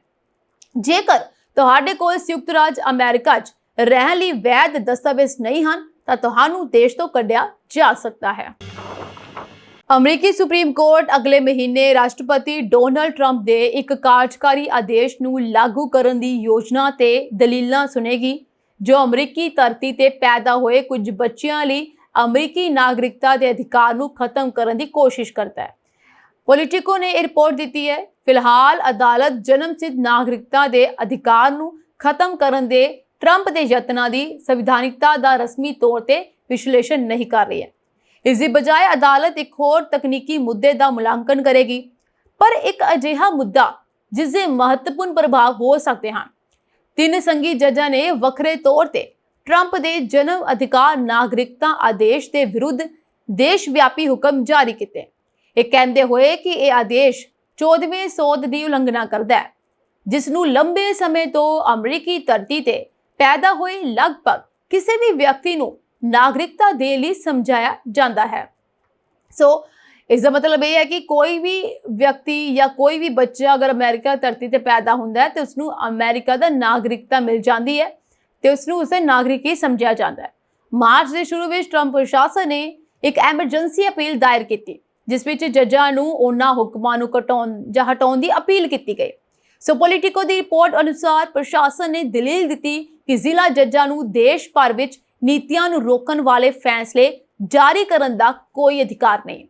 ਜੇਕਰ ਤੁਹਾਡੇ ਕੋਲ ਸੰਯੁਕਤ ਰਾਜ ਅਮਰੀਕਾ 'ਚ ਰਹਿਣ ਲਈ ਵੈਧ ਦਸਤਾਵੇਜ਼ ਨਹੀਂ ਹਨ ਤਾਂ ਤੁਹਾਨੂੰ ਦੇਸ਼ ਤੋਂ ਕੱਢਿਆ ਜਾ ਸਕਦਾ ਹੈ। ਅਮਰੀਕੀ ਸੁਪਰੀਮ ਕੋਰਟ ਅਗਲੇ ਮਹੀਨੇ ਰਾਸ਼ਟਰਪਤੀ ਡੋਨਾਲਡ ਟਰੰਪ ਦੇ ਇੱਕ ਕਾਰਜਕਾਰੀ ਆਦੇਸ਼ ਨੂੰ ਲਾਗੂ ਕਰਨ ਦੀ ਯੋਜਨਾ ਤੇ ਦਲੀਲਾਂ ਸੁਣੇਗੀ, ਜੋ ਅਮਰੀਕੀ ਧਰਤੀ ਤੇ ਪੈਦਾ ਹੋਏ ਕੁਝ ਬੱਚਿਆਂ ਲਈ ਅਮਰੀਕੀ ਨਾਗਰਿਕਤਾ ਦੇ ਅਧਿਕਾਰ ਨੂੰ ਖਤਮ ਕਰਨ ਦੀ ਕੋਸ਼ਿਸ਼ ਕਰਦਾ ਹੈ। ਪੋਲੀਟਿਕੋ ਨੇ ਇਹ ਰਿਪੋਰਟ ਦਿੱਤੀ ਹੈ। ਫਿਲਹਾਲ ਅਦਾਲਤ ਜਨਮਸਿੱਧ ਨਾਗਰਿਕਤਾ ਦੇ ਅਧਿਕਾਰ ਨੂੰ ਖਤਮ ਕਰਨ ਦੇ ਟਰੰਪ ਦੇ ਯਤਨਾਂ ਦੀ ਸੰਵਿਧਾਨਿਕਤਾ ਦਾ ਰਸਮੀ ਤੌਰ ਤੇ ਵਿਸ਼ਲੇਸ਼ਣ ਨਹੀਂ ਕਰ ਰਹੀ ਹੈ। ਇਸ ਦੀ ਬਜਾਏ ਅਦਾਲਤ ਇੱਕ ਹੋਰ ਤਕਨੀਕੀ ਮੁੱਦੇ ਦਾ ਮੁਲਾਂਕਣ ਕਰੇਗੀ, ਪਰ ਇੱਕ ਅਜਿਹਾ ਮੁੱਦਾ ਜਿਸ ਦੇ ਮਹੱਤਵਪੂਰਨ ਪ੍ਰਭਾਵ ਹੋ ਸਕਦੇ ਹਨ। 3 ਸੰਘੀ ਜੱਜਾਂ ਨੇ ਵੱਖਰੇ ਤੌਰ ਤੇ ਟਰੰਪ ਦੇ ਜਨਮ ਅਧਿਕਾਰ ਨਾਗਰਿਕਤਾ ਆਦੇਸ਼ ਦੇ ਵਿਰੁੱਧ ਦੇਸ਼ ਵਿਆਪੀ ਹੁਕਮ ਜਾਰੀ ਕੀਤੇ, ਇਹ ਕਹਿੰਦੇ ਹੋਏ ਕਿ ਇਹ ਆਦੇਸ਼ 14ਵੇਂ ਸੋਧ ਦੀ ਉਲੰਘਣਾ ਕਰਦਾ ਹੈ, ਜਿਸ ਨੂੰ ਲੰਬੇ ਸਮੇਂ ਤੋਂ ਅਮਰੀਕੀ ਧਰਤੀ ਤੇ ਪੈਦਾ ਹੋਏ ਲਗਭਗ ਕਿਸੇ ਵੀ ਵਿਅਕਤੀ ਨੂੰ ਨਾਗਰਿਕਤਾ ਦੇਣ ਲਈ ਸਮਝਾਇਆ ਜਾਂਦਾ ਹੈ। ਸੋ ਇਸ ਦਾ ਮਤਲਬ ਇਹ ਹੈ ਕਿ ਕੋਈ ਵੀ ਵਿਅਕਤੀ ਜਾਂ ਕੋਈ ਵੀ ਬੱਚਾ ਅਗਰ ਅਮਰੀਕਾ ਧਰਤੀ ਤੇ ਪੈਦਾ ਹੁੰਦਾ ਹੈ ਤੇ ਉਸ ਨੂੰ ਅਮਰੀਕਾ ਦਾ ਨਾਗਰਿਕਤਾ ਮਿਲ ਜਾਂਦੀ ਹੈ ਤੇ ਉਸ ਨੂੰ ਉਸੇ ਨਾਗਰਿਕ ਹੀ ਸਮਝਿਆ ਜਾਂਦਾ ਹੈ। ਮਾਰਚ ਦੇ ਸ਼ੁਰੂ ਵਿੱਚ ਟਰੰਪ ਪ੍ਰਸ਼ਾਸਨ ਨੇ ਇੱਕ ਐਮਰਜੈਂਸੀ ਅਪੀਲ ਦਾਇਰ ਕੀਤੀ, ਜਿਸ ਵਿੱਚ ਜੱਜਾਂ ਨੂੰ ਉਹਨਾਂ ਹੁਕਮਾਂ ਨੂੰ ਹਟਾਉਣ ਦੀ ਅਪੀਲ ਕੀਤੀ ਗਈ। ਸੋ ਪੋਲੀਟਿਕੋ ਦੀ ਰਿਪੋਰਟ ਅਨੁਸਾਰ ਪ੍ਰਸ਼ਾਸਨ ਨੇ ਦਲੀਲ ਦਿੱਤੀ ਕਿ ਜ਼ਿਲ੍ਹਾ ਜੱਜਾਂ ਨੂੰ ਦੇਸ਼ ਭਰ ਵਿੱਚ ਨੀਤੀਆਂ ਨੂੰ ਰੋਕਣ ਵਾਲੇ ਫੈਸਲੇ ਜਾਰੀ ਕਰਨ ਦਾ ਕੋਈ ਅਧਿਕਾਰ ਨਹੀਂ।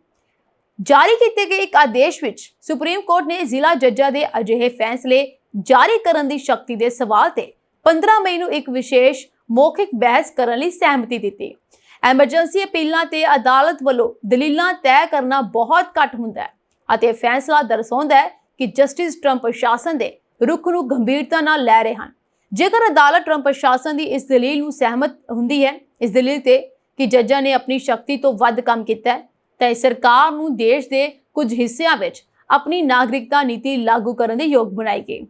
ਜਾਰੀ ਕੀਤੇ ਗਏ ਇੱਕ ਆਦੇਸ਼ ਵਿੱਚ ਸੁਪਰੀਮ ਕੋਰਟ ਨੇ ਜ਼ਿਲ੍ਹਾ ਜੱਜਾਂ ਦੇ ਅਜਿਹੇ ਫੈਸਲੇ ਜਾਰੀ ਕਰਨ ਦੀ ਸ਼ਕਤੀ ਦੇ ਸਵਾਲ ਤੇ 15 ਮਈ ਨੂੰ ਇੱਕ ਵਿਸ਼ੇਸ਼ ਮੌਖਿਕ ਬਹਿਸ ਕਰਨ ਲਈ ਸਹਿਮਤੀ ਦਿੱਤੀ। ਐਮਰਜੈਂਸੀ ਅਪੀਲਾਂ ਤੇ ਅਦਾਲਤ ਵੱਲੋਂ ਦਲੀਲਾਂ ਤੈਅ ਕਰਨਾ ਬਹੁਤ ਘੱਟ ਹੁੰਦਾ ਹੈ ਅਤੇ ਫੈਸਲਾ ਦਰਸਾਉਂਦਾ ਹੈ ਕਿ ਜਸਟਿਸ ਟਰੰਪ ਪ੍ਰਸ਼ਾਸਨ ਦੇ ਰੁਖ ਨੂੰ ਗੰਭੀਰਤਾ ਨਾਲ ਲੈ ਰਹੇ ਹਨ। ਜੇਕਰ ਅਦਾਲਤ ਟਰੰਪ ਪ੍ਰਸ਼ਾਸਨ ਦੀ ਇਸ ਦਲੀਲ ਨੂੰ ਸਹਿਮਤ ਹੁੰਦੀ ਹੈ, ਇਸ ਦਲੀਲ ਤੇ ਕਿ ਜੱਜਾਂ ਨੇ ਆਪਣੀ ਸ਼ਕਤੀ ਤੋਂ ਵੱਧ ਕੰਮ ਕੀਤਾ ਹੈ, ਤਾਂ ਸਰਕਾਰ ਨੂੰ ਦੇਸ਼ ਦੇ ਕੁਝ ਹਿੱਸਿਆਂ ਵਿੱਚ ਆਪਣੀ ਨਾਗਰਿਕਤਾ ਨੀਤੀ ਲਾਗੂ ਕਰਨ ਦੇ ਯੋਗ ਬਣਾਏਗੀ।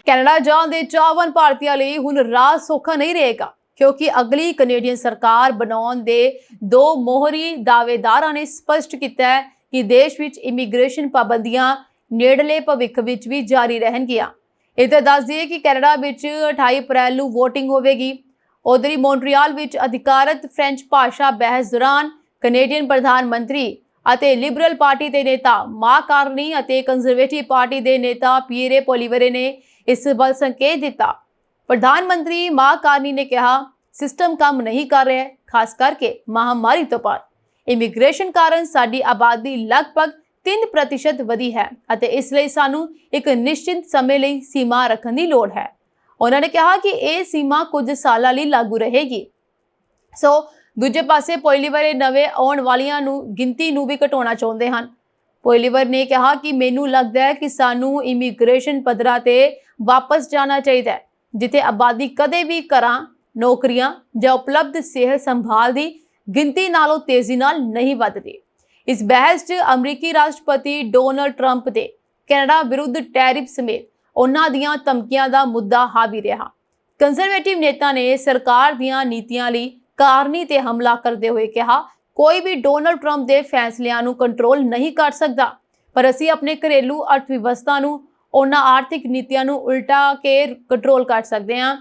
ਕੈਨੇਡਾ ਜਾਣ ਦੇ ਚਾਹਵਾਨ ਭਾਰਤੀਆਂ ਲਈ ਹੁਣ ਰਾਹ ਸੌਖਾ ਨਹੀਂ ਰਹੇਗਾ, ਕਿਉਂਕਿ ਅਗਲੀ ਕੈਨੇਡੀਅਨ ਸਰਕਾਰ ਬਣਾਉਣ ਦੇ 2 ਮੋਹਰੀ ਦਾਅਵੇਦਾਰਾਂ ਨੇ ਸਪਸ਼ਟ ਕੀਤਾ ਹੈ ਕਿ ਦੇਸ਼ ਵਿੱਚ ਇਮੀਗ੍ਰੇਸ਼ਨ ਪਾਬੰਦੀਆਂ ਨੇੜਲੇ ਭਵਿੱਖ ਵਿੱਚ ਵੀ ਜਾਰੀ ਰਹਿਣਗੀਆਂ। ਇਹ ਤਾਂ ਦੱਸ ਦਈਏ ਕਿ ਕੈਨੇਡਾ ਵਿੱਚ 28 ਅਪ੍ਰੈਲ ਨੂੰ VOTING ਹੋਵੇਗੀ। ਉਧਰ ਹੀ ਮੌਂਟਰੀਅਲ ਵਿੱਚ ਅਧਿਕਾਰਤ ਫ੍ਰੈਂਚ ਭਾਸ਼ਾ ਬਹਿਸ ਦੌਰਾਨ ਕੈਨੇਡੀਅਨ ਪ੍ਰਧਾਨ ਮੰਤਰੀ ਅਤੇ ਲਿਬਰਲ ਪਾਰਟੀ ਦੇ ਨੇਤਾ ਮਾਰਕ ਕਾਰਨੀ ਅਤੇ ਕੰਜ਼ਰਵੇਟਿਵ ਪਾਰਟੀ ਦੇ ਨੇਤਾ ਪੀਅਰੇ ਪੋਲੀਵਰੇ ਨੇ ਇਸ ਵੱਲ ਸੰਕੇਤ ਦਿੱਤਾ। ਪ੍ਰਧਾਨ ਮੰਤਰੀ ਮਾਰਕ ਕਾਰਨੀ ਨੇ ਕਿਹਾ, ਸਿਸਟਮ ਕੰਮ ਨਹੀਂ ਕਰ ਰਿਹਾ, ਖਾਸ ਕਰਕੇ ਮਹਾਮਾਰੀ ਤੋਂ ਬਾਅਦ। ਇਮੀਗ੍ਰੇਸ਼ਨ ਕਾਰਨ ਸਾਡੀ ਆਬਾਦੀ ਲਗਭਗ 3% ਵਧੀ ਹੈ ਅਤੇ ਇਸ ਲਈ ਸਾਨੂੰ ਇੱਕ ਨਿਸ਼ਚਿਤ ਸਮੇਂ ਲਈ ਸੀਮਾ ਰੱਖਣ ਦੀ ਲੋੜ ਹੈ। ਉਹਨਾਂ ਨੇ ਕਿਹਾ ਕਿ ਇਹ ਸੀਮਾ ਕੁਝ ਸਾਲਾਂ ਲਈ ਲਾਗੂ ਰਹੇਗੀ। ਸੋ ਦੂਜੇ ਪਾਸੇ ਪੋਲੀਵਰੇ ਨਵੇਂ ਆਉਣ ਵਾਲਿਆਂ ਨੂੰ ਗਿਣਤੀ ਨੂੰ ਵੀ ਘਟਾਉਣਾ ਚਾਹੁੰਦੇ ਹਨ। ਪੋਲੀਵਰ ਨੇ ਕਿਹਾ ਕਿ ਮੈਨੂੰ ਲੱਗਦਾ ਹੈ ਕਿ ਸਾਨੂੰ ਇਮੀਗ੍ਰੇਸ਼ਨ ਪੱਧਰਾਂ ਤੇ ਵਾਪਸ ਜਾਣਾ ਚਾਹੀਦਾ ਹੈ, ਜਿੱਥੇ ਆਬਾਦੀ ਕਦੇ ਵੀ ਘਰਾਂ, ਨੌਕਰੀਆਂ ਜਾਂ ਉਪਲਬਧ ਸਿਹਤ ਸੰਭਾਲ ਦੀ ਗਿਣਤੀ ਨਾਲੋਂ ਤੇਜ਼ੀ ਨਾਲ ਨਹੀਂ ਵੱਧਦੀ। ਇਸ ਬਹਿਸ 'ਚ ਅਮਰੀਕੀ ਰਾਸ਼ਟਰਪਤੀ ਡੋਨਾਲਡ ਟਰੰਪ ਦੇ ਕੈਨੇਡਾ ਵਿਰੁੱਧ ਟੈਰਿਫ ਸਮੇਤ ਉਹਨਾਂ ਦੀਆਂ ਧਮਕੀਆਂ ਦਾ ਮੁੱਦਾ ਹਾਵੀ ਰਿਹਾ। ਕੰਜ਼ਰਵੇਟਿਵ ਨੇਤਾ ਨੇ ਸਰਕਾਰ ਦੀਆਂ ਨੀਤੀਆਂ ਲਈ ਕਾਰਨੀ ਤੇ ਹਮਲਾ ਕਰਦੇ ਹੋਏ ਕਿਹਾ, ਕੋਈ ਵੀ ਡੋਨਾਲਡ ਟਰੰਪ ਦੇ ਫੈਸਲਿਆਂ ਨੂੰ ਕੰਟਰੋਲ ਨਹੀਂ ਕਰ ਸਕਦਾ, ਪਰ ਅਸੀਂ ਆਪਣੇ ਘਰੇਲੂ ਅਰਥਵਿਵਸਥਾ ਨੂੰ ਉਹਨਾਂ ਆਰਥਿਕ ਨੀਤੀਆਂ ਨੂੰ ਉਲਟਾ ਕੇ ਕੰਟਰੋਲ ਕਰ ਸਕਦੇ ਹਾਂ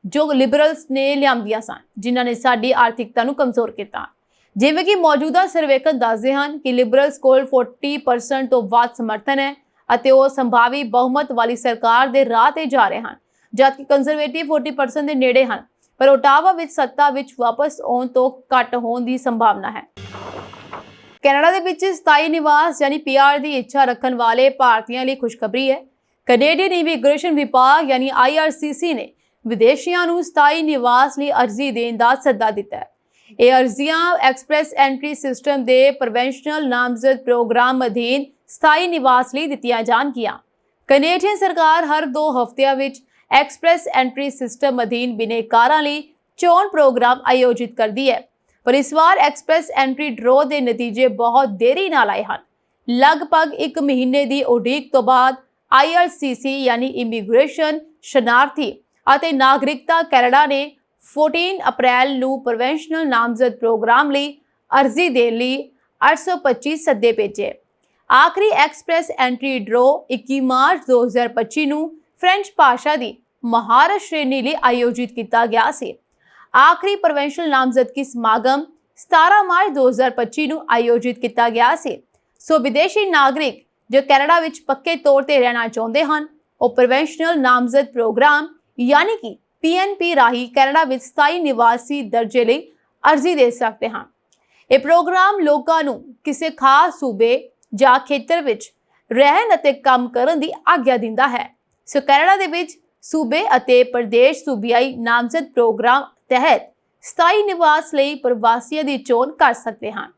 ਜੋ ਲਿਬਰਲਸ ਨੇ ਲਿਆਂਦੀਆਂ ਸਨ, ਜਿਨ੍ਹਾਂ ਨੇ ਸਾਡੀ ਆਰਥਿਕਤਾ ਨੂੰ ਕਮਜ਼ੋਰ ਕੀਤਾ। ਜਿਵੇਂ ਕਿ ਮੌਜੂਦਾ ਸਰਵੇਖਣ ਦੱਸਦੇ ਹਨ ਕਿ ਲਿਬਰਲਸ ਕੋਲ 40% ਤੋਂ ਵੱਧ ਸਮਰਥਨ ਹੈ ਅਤੇ ਉਹ ਸੰਭਾਵੀ ਬਹੁਮਤ ਵਾਲੀ ਸਰਕਾਰ ਦੇ ਰਾਹ ਤੇ ਜਾ ਰਹੇ ਹਨ, ਜਦਕਿ ਕੰਜ਼ਰਵੇਟਿਵ 40% ਦੇ ਨੇੜੇ ਹਨ, ਪਰ ਓਟਾਵਾ ਵਿੱਚ ਸੱਤਾ ਵਿੱਚ ਵਾਪਸ ਆਉਣ ਤੋਂ ਘੱਟ ਹੋਣ ਦੀ ਸੰਭਾਵਨਾ ਹੈ। ਕੈਨੇਡਾ ਦੇ ਵਿੱਚ ਸਥਾਈ ਨਿਵਾਸ ਯਾਨੀ PR ਦੀ ਇੱਛਾ ਰੱਖਣ ਵਾਲੇ ਭਾਰਤੀਆਂ ਲਈ ਖੁਸ਼ਖਬਰੀ ਹੈ। ਕੈਨੇਡੀਅਨ ਇਮੀਗ੍ਰੇਸ਼ਨ ਵਿਭਾਗ ਯਾਨੀ IRCC ਨੇ ਵਿਦੇਸ਼ੀਆਂ ਨੂੰ ਸਥਾਈ ਨਿਵਾਸ ਲਈ ਅਰਜ਼ੀ ਦੇਣ ਦਾ ਸੱਦਾ ਦਿੱਤਾ ਹੈ। ਇਹ ਅਰਜ਼ੀਆਂ ਐਕਸਪ੍ਰੈਸ ਐਂਟਰੀ ਸਿਸਟਮ ਦੇ ਪ੍ਰੋਵਿੰਸ਼ਨਲ ਨਾਮਜ਼ਦ ਪ੍ਰੋਗਰਾਮ ਅਧੀਨ ਸਥਾਈ ਨਿਵਾਸ ਲਈ ਦਿੱਤੀਆਂ ਜਾਣਗੀਆਂ। ਕੈਨੇਡੀਅਨ ਸਰਕਾਰ ਹਰ 2 ਹਫ਼ਤਿਆਂ ਵਿੱਚ ਐਕਸਪ੍ਰੈਸ ਐਂਟਰੀ ਸਿਸਟਮ ਅਧੀਨ ਬਿਨੇਕਾਰਾਂ ਲਈ ਚੋਣ ਪ੍ਰੋਗਰਾਮ ਆਯੋਜਿਤ ਕਰਦੀ ਹੈ, ਪਰ ਇਸ ਵਾਰ ਐਕਸਪ੍ਰੈਸ ਐਂਟਰੀ ਡਰੋ ਦੇ ਨਤੀਜੇ ਬਹੁਤ ਦੇਰੀ ਨਾਲ ਆਏ ਹਨ। ਲਗਭਗ 1 ਮਹੀਨੇ ਦੀ ਉਡੀਕ ਤੋਂ ਬਾਅਦ IRCC ਯਾਨੀ ਇਮੀਗ੍ਰੇਸ਼ਨ, ਸ਼ਰਨਾਰਥੀ ਅਤੇ ਨਾਗਰਿਕਤਾ ਕੈਨੇਡਾ ਨੇ 14 ਅਪ੍ਰੈਲ ਨੂੰ ਪ੍ਰੋਵਿੰਸ਼ਨਲ ਨਾਮਜ਼ਦ ਪ੍ਰੋਗਰਾਮ ਲਈ ਅਰਜ਼ੀ ਦੇਣ ਲਈ 825 ਸੱਦੇ ਭੇਜੇ। ਆਖਰੀ ਐਕਸਪ੍ਰੈਸ ਐਂਟਰੀ ਡਰੋ 21 ਮਾਰਚ 2025 ਨੂੰ ਫ੍ਰੈਂਚ ਭਾਸ਼ਾ ਦੀ ਮਹਾਰਤ ਸ਼੍ਰੇਣੀ ਲਈ ਆਯੋਜਿਤ ਕੀਤਾ ਗਿਆ ਸੀ। ਆਖਰੀ ਪ੍ਰੋਵਿੰਸ਼ਨਲ ਨਾਮਜ਼ਦਗੀ ਸਮਾਗਮ 17 ਮਾਰਚ 2025 ਨੂੰ ਆਯੋਜਿਤ ਕੀਤਾ ਗਿਆ ਸੀ। ਸੋ ਵਿਦੇਸ਼ੀ ਨਾਗਰਿਕ ਜੋ ਕੈਨੇਡਾ ਵਿੱਚ ਪੱਕੇ ਤੌਰ ਤੇ ਰਹਿਣਾ ਚਾਹੁੰਦੇ ਹਨ, ਉਹ ਪ੍ਰੋਵਿੰਸ਼ਨਲ ਨਾਮਜ਼ਦ ਪ੍ਰੋਗਰਾਮ ਯਾਨੀ ਕਿ PNP ਰਾਹੀਂ ਕੈਨੇਡਾ ਵਿੱਚ ਸਥਾਈ ਨਿਵਾਸੀ ਦਰਜੇ ਲਈ ਅਰਜ਼ੀ ਦੇ ਸਕਦੇ ਹਨ। ਇਹ ਪ੍ਰੋਗਰਾਮ ਲੋਕਾਂ ਨੂੰ ਕਿਸੇ ਖਾਸ ਸੂਬੇ ਜਾਂ ਖੇਤਰ ਵਿੱਚ ਰਹਿਣ ਅਤੇ ਕੰਮ ਕਰਨ ਦੀ ਆਗਿਆ ਦਿੰਦਾ ਹੈ। ਸੋ ਕੈਨੇਡਾ ਦੇ ਵਿੱਚ ਸੂਬੇ ਅਤੇ ਪ੍ਰਦੇਸ਼ ਸੂਬਿਆਈ ਨਾਮਜ਼ਦ ਪ੍ਰੋਗਰਾਮ ਤਹਿਤ ਸਥਾਈ ਨਿਵਾਸ ਲਈ ਪ੍ਰਵਾਸੀਆਂ ਦੀ ਚੋਣ ਕਰ ਸਕਦੇ ਹਨ।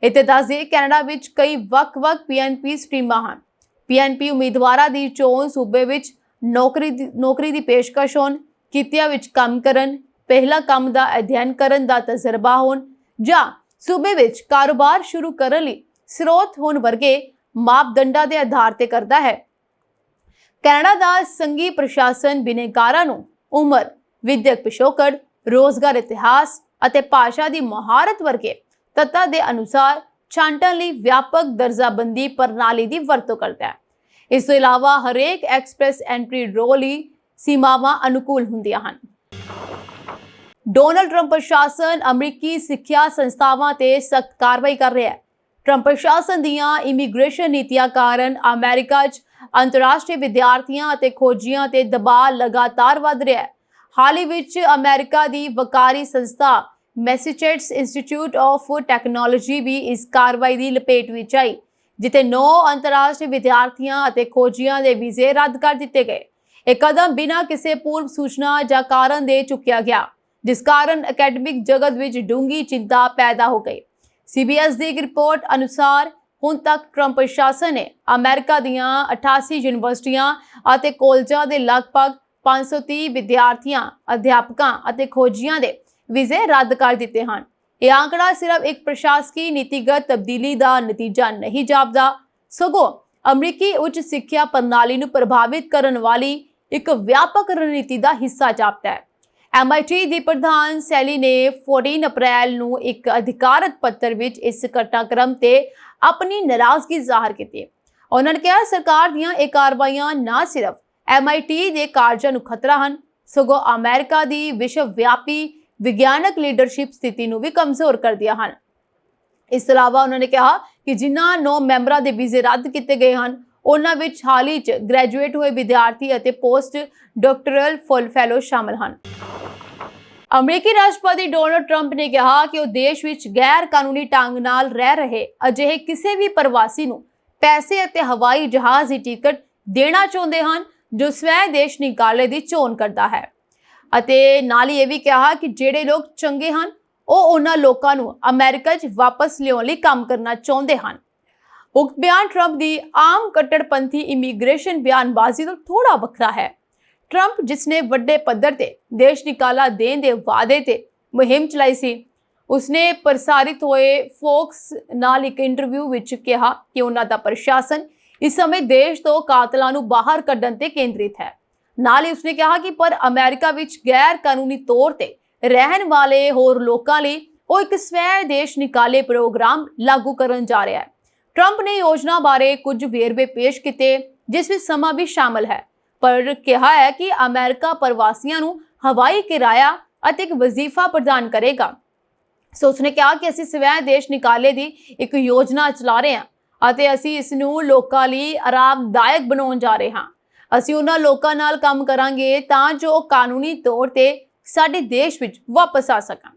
ਇੱਥੇ ਦੱਸਦੇ ਕੈਨੇਡਾ ਵਿੱਚ ਕਈ ਵੱਖ-ਵੱਖ PNP ਸਟਰੀਮਾਂ ਹਨ। PNP ਉਮੀਦਵਾਰਾਂ ਦੀ ਚੋਣ ਸੂਬੇ ਵਿੱਚ ਨੌਕਰੀ ਦੀ ਪੇਸ਼ਕਸ਼ ਹੋਣ, ਕਿੱਤਿਆਂ ਵਿੱਚ ਕੰਮ ਕਰਨ, ਪਹਿਲਾ ਕੰਮ ਦਾ ਅਧਿਐਨ ਕਰਨ ਦਾ ਤਜਰਬਾ ਹੋਣ ਜਾਂ ਸੂਬੇ ਵਿੱਚ ਕਾਰੋਬਾਰ ਸ਼ੁਰੂ ਕਰਨ ਲਈ ਸਰੋਤ ਹੋਣ ਵਰਗੇ ਮਾਪਦੰਡਾਂ ਦੇ ਆਧਾਰ ਤੇ ਕਰਦਾ ਹੈ। ਕੈਨੇਡਾ ਦਾ ਸੰਘੀ ਪ੍ਰਸ਼ਾਸਨ ਬਿਨੇਕਾਰਾਂ ਨੂੰ ਉਮਰ, ਵਿਦਿਅਕ ਪਿਛੋਕੜ, ਰੋਜ਼ਗਾਰ ਇਤਿਹਾਸ ਅਤੇ ਭਾਸ਼ਾ ਦੀ ਮਹਾਰਤ ਵਰਗੇ ਤੱਤਾਂ ਦੇ ਅਨੁਸਾਰ ਛਾਂਟਣ ਲਈ ਵਿਆਪਕ ਦਰਜਾਬੰਦੀ ਪ੍ਰਣਾਲੀ ਦੀ ਵਰਤੋਂ ਕਰਦਾ ਹੈ। ਇਸ ਤੋਂ ਇਲਾਵਾ ਹਰੇਕ ਐਕਸਪ੍ਰੈਸ ਐਂਟਰੀ ਡਰੋ ਲਈ ਸੀਮਾਵਾਂ ਅਨੁਕੂਲ ਹੁੰਦੀਆਂ ਹਨ। ਡੋਨਾਲਡ ਟਰੰਪ ਪ੍ਰਸ਼ਾਸਨ ਅਮਰੀਕੀ ਸਿੱਖਿਆ ਸੰਸਥਾਵਾਂ ਤੇ ਸਖਤ ਕਾਰਵਾਈ ਕਰ ਰਿਹਾ ਹੈ। ਟਰੰਪ ਪ੍ਰਸ਼ਾਸਨ ਦੀਆਂ ਇਮੀਗ੍ਰੇਸ਼ਨ ਨੀਤੀਆਂ ਕਾਰਨ ਅਮਰੀਕਾ 'ਚ ਅੰਤਰਰਾਸ਼ਟਰੀ ਵਿਦਿਆਰਥੀਆਂ ਅਤੇ ਖੋਜੀਆਂ ਤੇ ਦਬਾਅ ਲਗਾਤਾਰ ਵਧ ਰਿਹਾ ਹੈ। ਹਾਲ ਹੀ ਵਿੱਚ ਅਮਰੀਕਾ ਦੀ ਵਕਾਰੀ ਸੰਸਥਾ ਮੈਸੇਚਿਉਸੇਟਸ ਇੰਸਟੀਚਿਊਟ ਆਫ ਟੈਕਨੋਲੋਜੀ ਵੀ ਇਸ ਕਾਰਵਾਈ ਦੀ ਲਪੇਟ ਵਿੱਚ ਆਈ, ਜਿੱਥੇ 9 ਅੰਤਰਰਾਸ਼ਟਰੀ ਵਿਦਿਆਰਥੀਆਂ ਅਤੇ ਖੋਜੀਆਂ ਦੇ ਵੀਜ਼ੇ ਰੱਦ ਕਰ ਦਿੱਤੇ ਗਏ। ਇਹ ਕਦਮ ਬਿਨਾਂ ਕਿਸੇ ਪੂਰਵ ਸੂਚਨਾ ਜਾਂ ਕਾਰਨ ਦੇ ਚੁੱਕਿਆ ਗਿਆ, ਜਿਸ ਕਾਰਨ ਅਕੈਡਮਿਕ ਜਗਤ ਵਿੱਚ ਡੂੰਘੀ ਚਿੰਤਾ ਪੈਦਾ ਹੋ ਗਈ। CBS ਦੀ ਇੱਕ ਰਿਪੋਰਟ ਅਨੁਸਾਰ ਹੁਣ ਤੱਕ ਟਰੰਪ ਪ੍ਰਸ਼ਾਸਨ ਨੇ ਅਮਰੀਕਾ ਦੀਆਂ 88 ਯੂਨੀਵਰਸਿਟੀਆਂ ਅਤੇ ਕਾਲਜਾਂ ਦੇ ਲਗਭਗ 530 ਵਿਦਿਆਰਥੀਆਂ, ਅਧਿਆਪਕਾਂ ਅਤੇ ਖੋਜੀਆਂ ਦੇ ਵੀਜ਼ੇ ਰੱਦ ਕਰ ਦਿੱਤੇ ਹਨ। ਇਹ ਆંકੜਾ ਸਿਰਫ ਇੱਕ ਪ੍ਰਸ਼ਾਸਕੀ ਨੀਤੀਗਤ ਤਬਦੀਲੀ ਦਾ ਨਤੀਜਾ ਨਹੀਂ ਜਾਪਦਾ, ਸਗੋਂ ਅਮਰੀਕੀ ਉੱਚ ਸਿੱਖਿਆ ਪ੍ਰਣਾਲੀ ਨੂੰ ਪ੍ਰਭਾਵਿਤ ਕਰਨ ਵਾਲੀ ਇੱਕ ਵਿਆਪਕ ਰਣਨੀਤੀ ਦਾ ਹਿੱਸਾ ਜਾਪਦਾ ਹੈ। MIT ਦੀ ਪ੍ਰਧਾਨ ਸੈਲੀ ਨੇ 14 ਅਪ੍ਰੈਲ ਨੂੰ ਇੱਕ ਅਧਿਕਾਰਤ ਪੱਤਰ ਵਿੱਚ ਇਸ ਘਟਨਾਕ੍ਰਮ ਤੇ ਆਪਣੀ ਨਾਰਾਜ਼ਗੀ ਜ਼ਾਹਰ ਕੀਤੀ। ਉਹਨਾਂ ਨੇ ਕਿਹਾ ਸਰਕਾਰ ਦੀਆਂ ਇਹ ਕਾਰਵਾਈਆਂ ਨਾ ਸਿਰਫ MIT ਦੇ ਕਾਰਜਾਂ ਨੂੰ ਖਤਰਾ ਹਨ, ਸਗੋਂ ਅਮਰੀਕਾ ਦੀ ਵਿਸ਼ਵ-ਵਿਆਪੀ ਵਿਗਿਆਨਕ ਲੀਡਰਸ਼ਿਪ ਸਥਿਤੀ ਨੂੰ ਵੀ ਕਮਜ਼ੋਰ ਕਰਦੀਆਂ ਹਨ। ਇਸ ਤੋਂ ਇਲਾਵਾ ਉਹਨਾਂ ਨੇ ਕਿਹਾ ਕਿ ਜਿਨ੍ਹਾਂ 9 ਮੈਂਬਰਾਂ ਦੇ ਵੀਜ਼ੇ ਰੱਦ ਕੀਤੇ ਗਏ ਹਨ, ਉਹਨਾਂ ਵਿੱਚ ਹਾਲ ਹੀ 'ਚ ਗ੍ਰੈਜੂਏਟ ਹੋਏ ਵਿਦਿਆਰਥੀ ਅਤੇ ਪੋਸਟ ਡਾਕਟਰਲ ਫੁੱਲ ਫੈਲੋ ਸ਼ਾਮਲ ਹਨ। ਅਮਰੀਕੀ ਰਾਸ਼ਟਰਪਤੀ ਡੋਨਾਲਡ ਟਰੰਪ ਨੇ ਕਿਹਾ ਕਿ ਉਹ ਦੇਸ਼ ਵਿੱਚ ਗੈਰ ਕਾਨੂੰਨੀ ਢੰਗ ਨਾਲ ਰਹਿ ਰਹੇ ਅਜਿਹੇ ਕਿਸੇ ਵੀ ਪ੍ਰਵਾਸੀ ਨੂੰ ਪੈਸੇ ਅਤੇ ਹਵਾਈ ਜਹਾਜ਼ ਦੀ ਟਿਕਟ ਦੇਣਾ ਚਾਹੁੰਦੇ ਹਨ ਜੋ ਸਵੈ ਦੇਸ਼ ਨਿਕਾਲੇ ਦੀ ਚੋਣ ਕਰਦਾ ਹੈ, ਅਤੇ ਨਾਲ ਹੀ ਇਹ ਵੀ ਕਿਹਾ ਕਿ ਜਿਹੜੇ ਲੋਕ ਚੰਗੇ ਹਨ ਉਹ ਉਹਨਾਂ ਲੋਕਾਂ ਨੂੰ ਅਮਰੀਕਾ 'ਚ ਵਾਪਸ ਲਿਆਉਣ ਲਈ ਕੰਮ ਕਰਨਾ ਚਾਹੁੰਦੇ ਹਨ। ਉਕਤ ਬਿਆਨ ਟਰੰਪ ਦੀ ਆਮ ਕੱਟੜਪੰਥੀ ਇਮੀਗ੍ਰੇਸ਼ਨ ਬਿਆਨਬਾਜ਼ੀ ਤੋਂ ਥੋੜਾ ਵੱਖਰਾ ਹੈ। ਟਰੰਪ ਜਿਸਨੇ ਵੱਡੇ ਪੱਧਰ ਤੇ ਦੇਸ਼ ਨਿਕਾਲਾ ਦੇਣ ਦੇ ਵਾਅਦੇ ਤੇ ਮੁਹਿੰਮ ਚਲਾਈ ਸੀ, ਉਸਨੇ ਪ੍ਰਸਾਰਿਤ ਹੋਏ ਫੋਕਸ ਨਾਲ ਇੱਕ ਇੰਟਰਵਿਊ ਵਿੱਚ ਕਿਹਾ ਕਿ ਉਹਨਾਂ ਦਾ ਪ੍ਰਸ਼ਾਸਨ ਇਸ ਸਮੇਂ ਦੇਸ਼ ਤੋਂ ਕਾਤਲਾਂ ਨੂੰ ਬਾਹਰ ਕੱਢਣ ਤੇ ਕੇਂਦਰਿਤ ਹੈ। ਨਾਲ ਹੀ ਉਸਨੇ ਕਿਹਾ ਕਿ ਪਰ ਅਮਰੀਕਾ ਵਿੱਚ ਗੈਰ ਕਾਨੂੰਨੀ ਤੌਰ ਤੇ ਰਹਿਣ ਵਾਲੇ ਹੋਰ ਲੋਕਾਂ ਲਈ ਉਹ ਇੱਕ ਸਵੈ ਦੇਸ਼ ਨਿਕਾਲੇ ਪ੍ਰੋਗਰਾਮ ਲਾਗੂ ਕਰਨ ਜਾ ਰਿਹਾ ਹੈ। ਟਰੰਪ ਨੇ ਯੋਜਨਾ ਬਾਰੇ ਕੁਝ ਵੇਰਵੇ ਪੇਸ਼ ਕੀਤੇ ਜਿਸ ਵਿੱਚ ਸਮਾਂ ਵੀ ਸ਼ਾਮਲ ਹੈ, ਪਰ ਕਿਹਾ ਹੈ ਕਿ ਅਮਰੀਕਾ ਪ੍ਰਵਾਸੀਆਂ ਨੂੰ ਹਵਾਈ ਕਿਰਾਇਆ ਅਤੇ ਇੱਕ ਵਜ਼ੀਫਾ ਪ੍ਰਦਾਨ ਕਰੇਗਾ। ਸੋ ਉਸਨੇ ਕਿਹਾ ਕਿ ਅਸੀਂ ਸਵੈ ਦੇਸ਼ ਨਿਕਾਲੇ ਦੀ ਇੱਕ ਯੋਜਨਾ ਚਲਾ ਰਹੇ ਹਾਂ ਅਤੇ ਅਸੀਂ ਇਸ ਨੂੰ ਲੋਕਾਂ ਲਈ ਆਰਾਮਦਾਇਕ ਬਣਾਉਣ ਜਾ ਰਹੇ ਹਾਂ। ਅਸੀਂ ਉਹਨਾਂ ਲੋਕਾਂ ਨਾਲ ਕੰਮ ਕਰਾਂਗੇ ਤਾਂ ਜੋ ਕਾਨੂੰਨੀ ਤੌਰ ਤੇ ਸਾਡੇ ਦੇਸ਼ ਵਿੱਚ ਵਾਪਸ ਆ ਸਕਣ।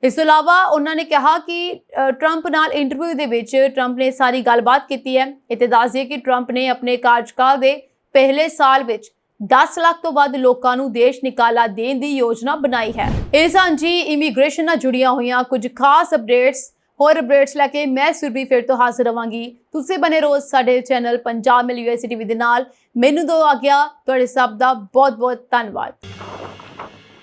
ਇਸ ਤੋਂ ਇਲਾਵਾ ਉਹਨਾਂ ਨੇ ਕਿਹਾ ਕਿ ਟਰੰਪ ਨਾਲ ਇੰਟਰਵਿਊ ਦੇ ਵਿੱਚ ਟਰੰਪ ਨੇ ਸਾਰੀ ਗੱਲਬਾਤ ਕੀਤੀ ਹੈ। ਇੱਥੇ ਦੱਸ ਦਈਏ ਕਿ ਟਰੰਪ ਨੇ ਆਪਣੇ ਕਾਰਜਕਾਲ ਦੇ ਪਹਿਲੇ ਸਾਲ ਵਿੱਚ 10 ਲੱਖ ਤੋਂ ਵੱਧ ਲੋਕਾਂ ਨੂੰ ਦੇਸ਼ ਨਿਕਾਲਾ ਦੇਣ ਦੀ ਯੋਜਨਾ ਬਣਾਈ ਹੈ। ਇਹ ਸਾਂਝੀ ਇਮੀਗ੍ਰੇਸ਼ਨ ਨਾਲ ਜੁੜੀਆਂ ਹੋਈਆਂ ਕੁਝ ਖਾਸ ਅਪਡੇਟਸ ਹੋਰ ਅਪਡੇਟਸ ਲੈ ਕੇ ਮੈਂ ਸੁਰਭੀ ਫਿਰ ਤੋਂ ਹਾਜ਼ਰ ਰਵਾਂਗੀ। ਤੁਸੀਂ ਬਨੇ ਰਹੋ ਸਾਡੇ channel Punjab mail USA TV ਦੇ ਨਾਲ। ਮੈਨੂੰ ਦਿਓ ਆਗਿਆ। ਤੁਹਾਡੇ ਸਭ ਦਾ ਬਹੁਤ ਬਹੁਤ ਧੰਨਵਾਦ।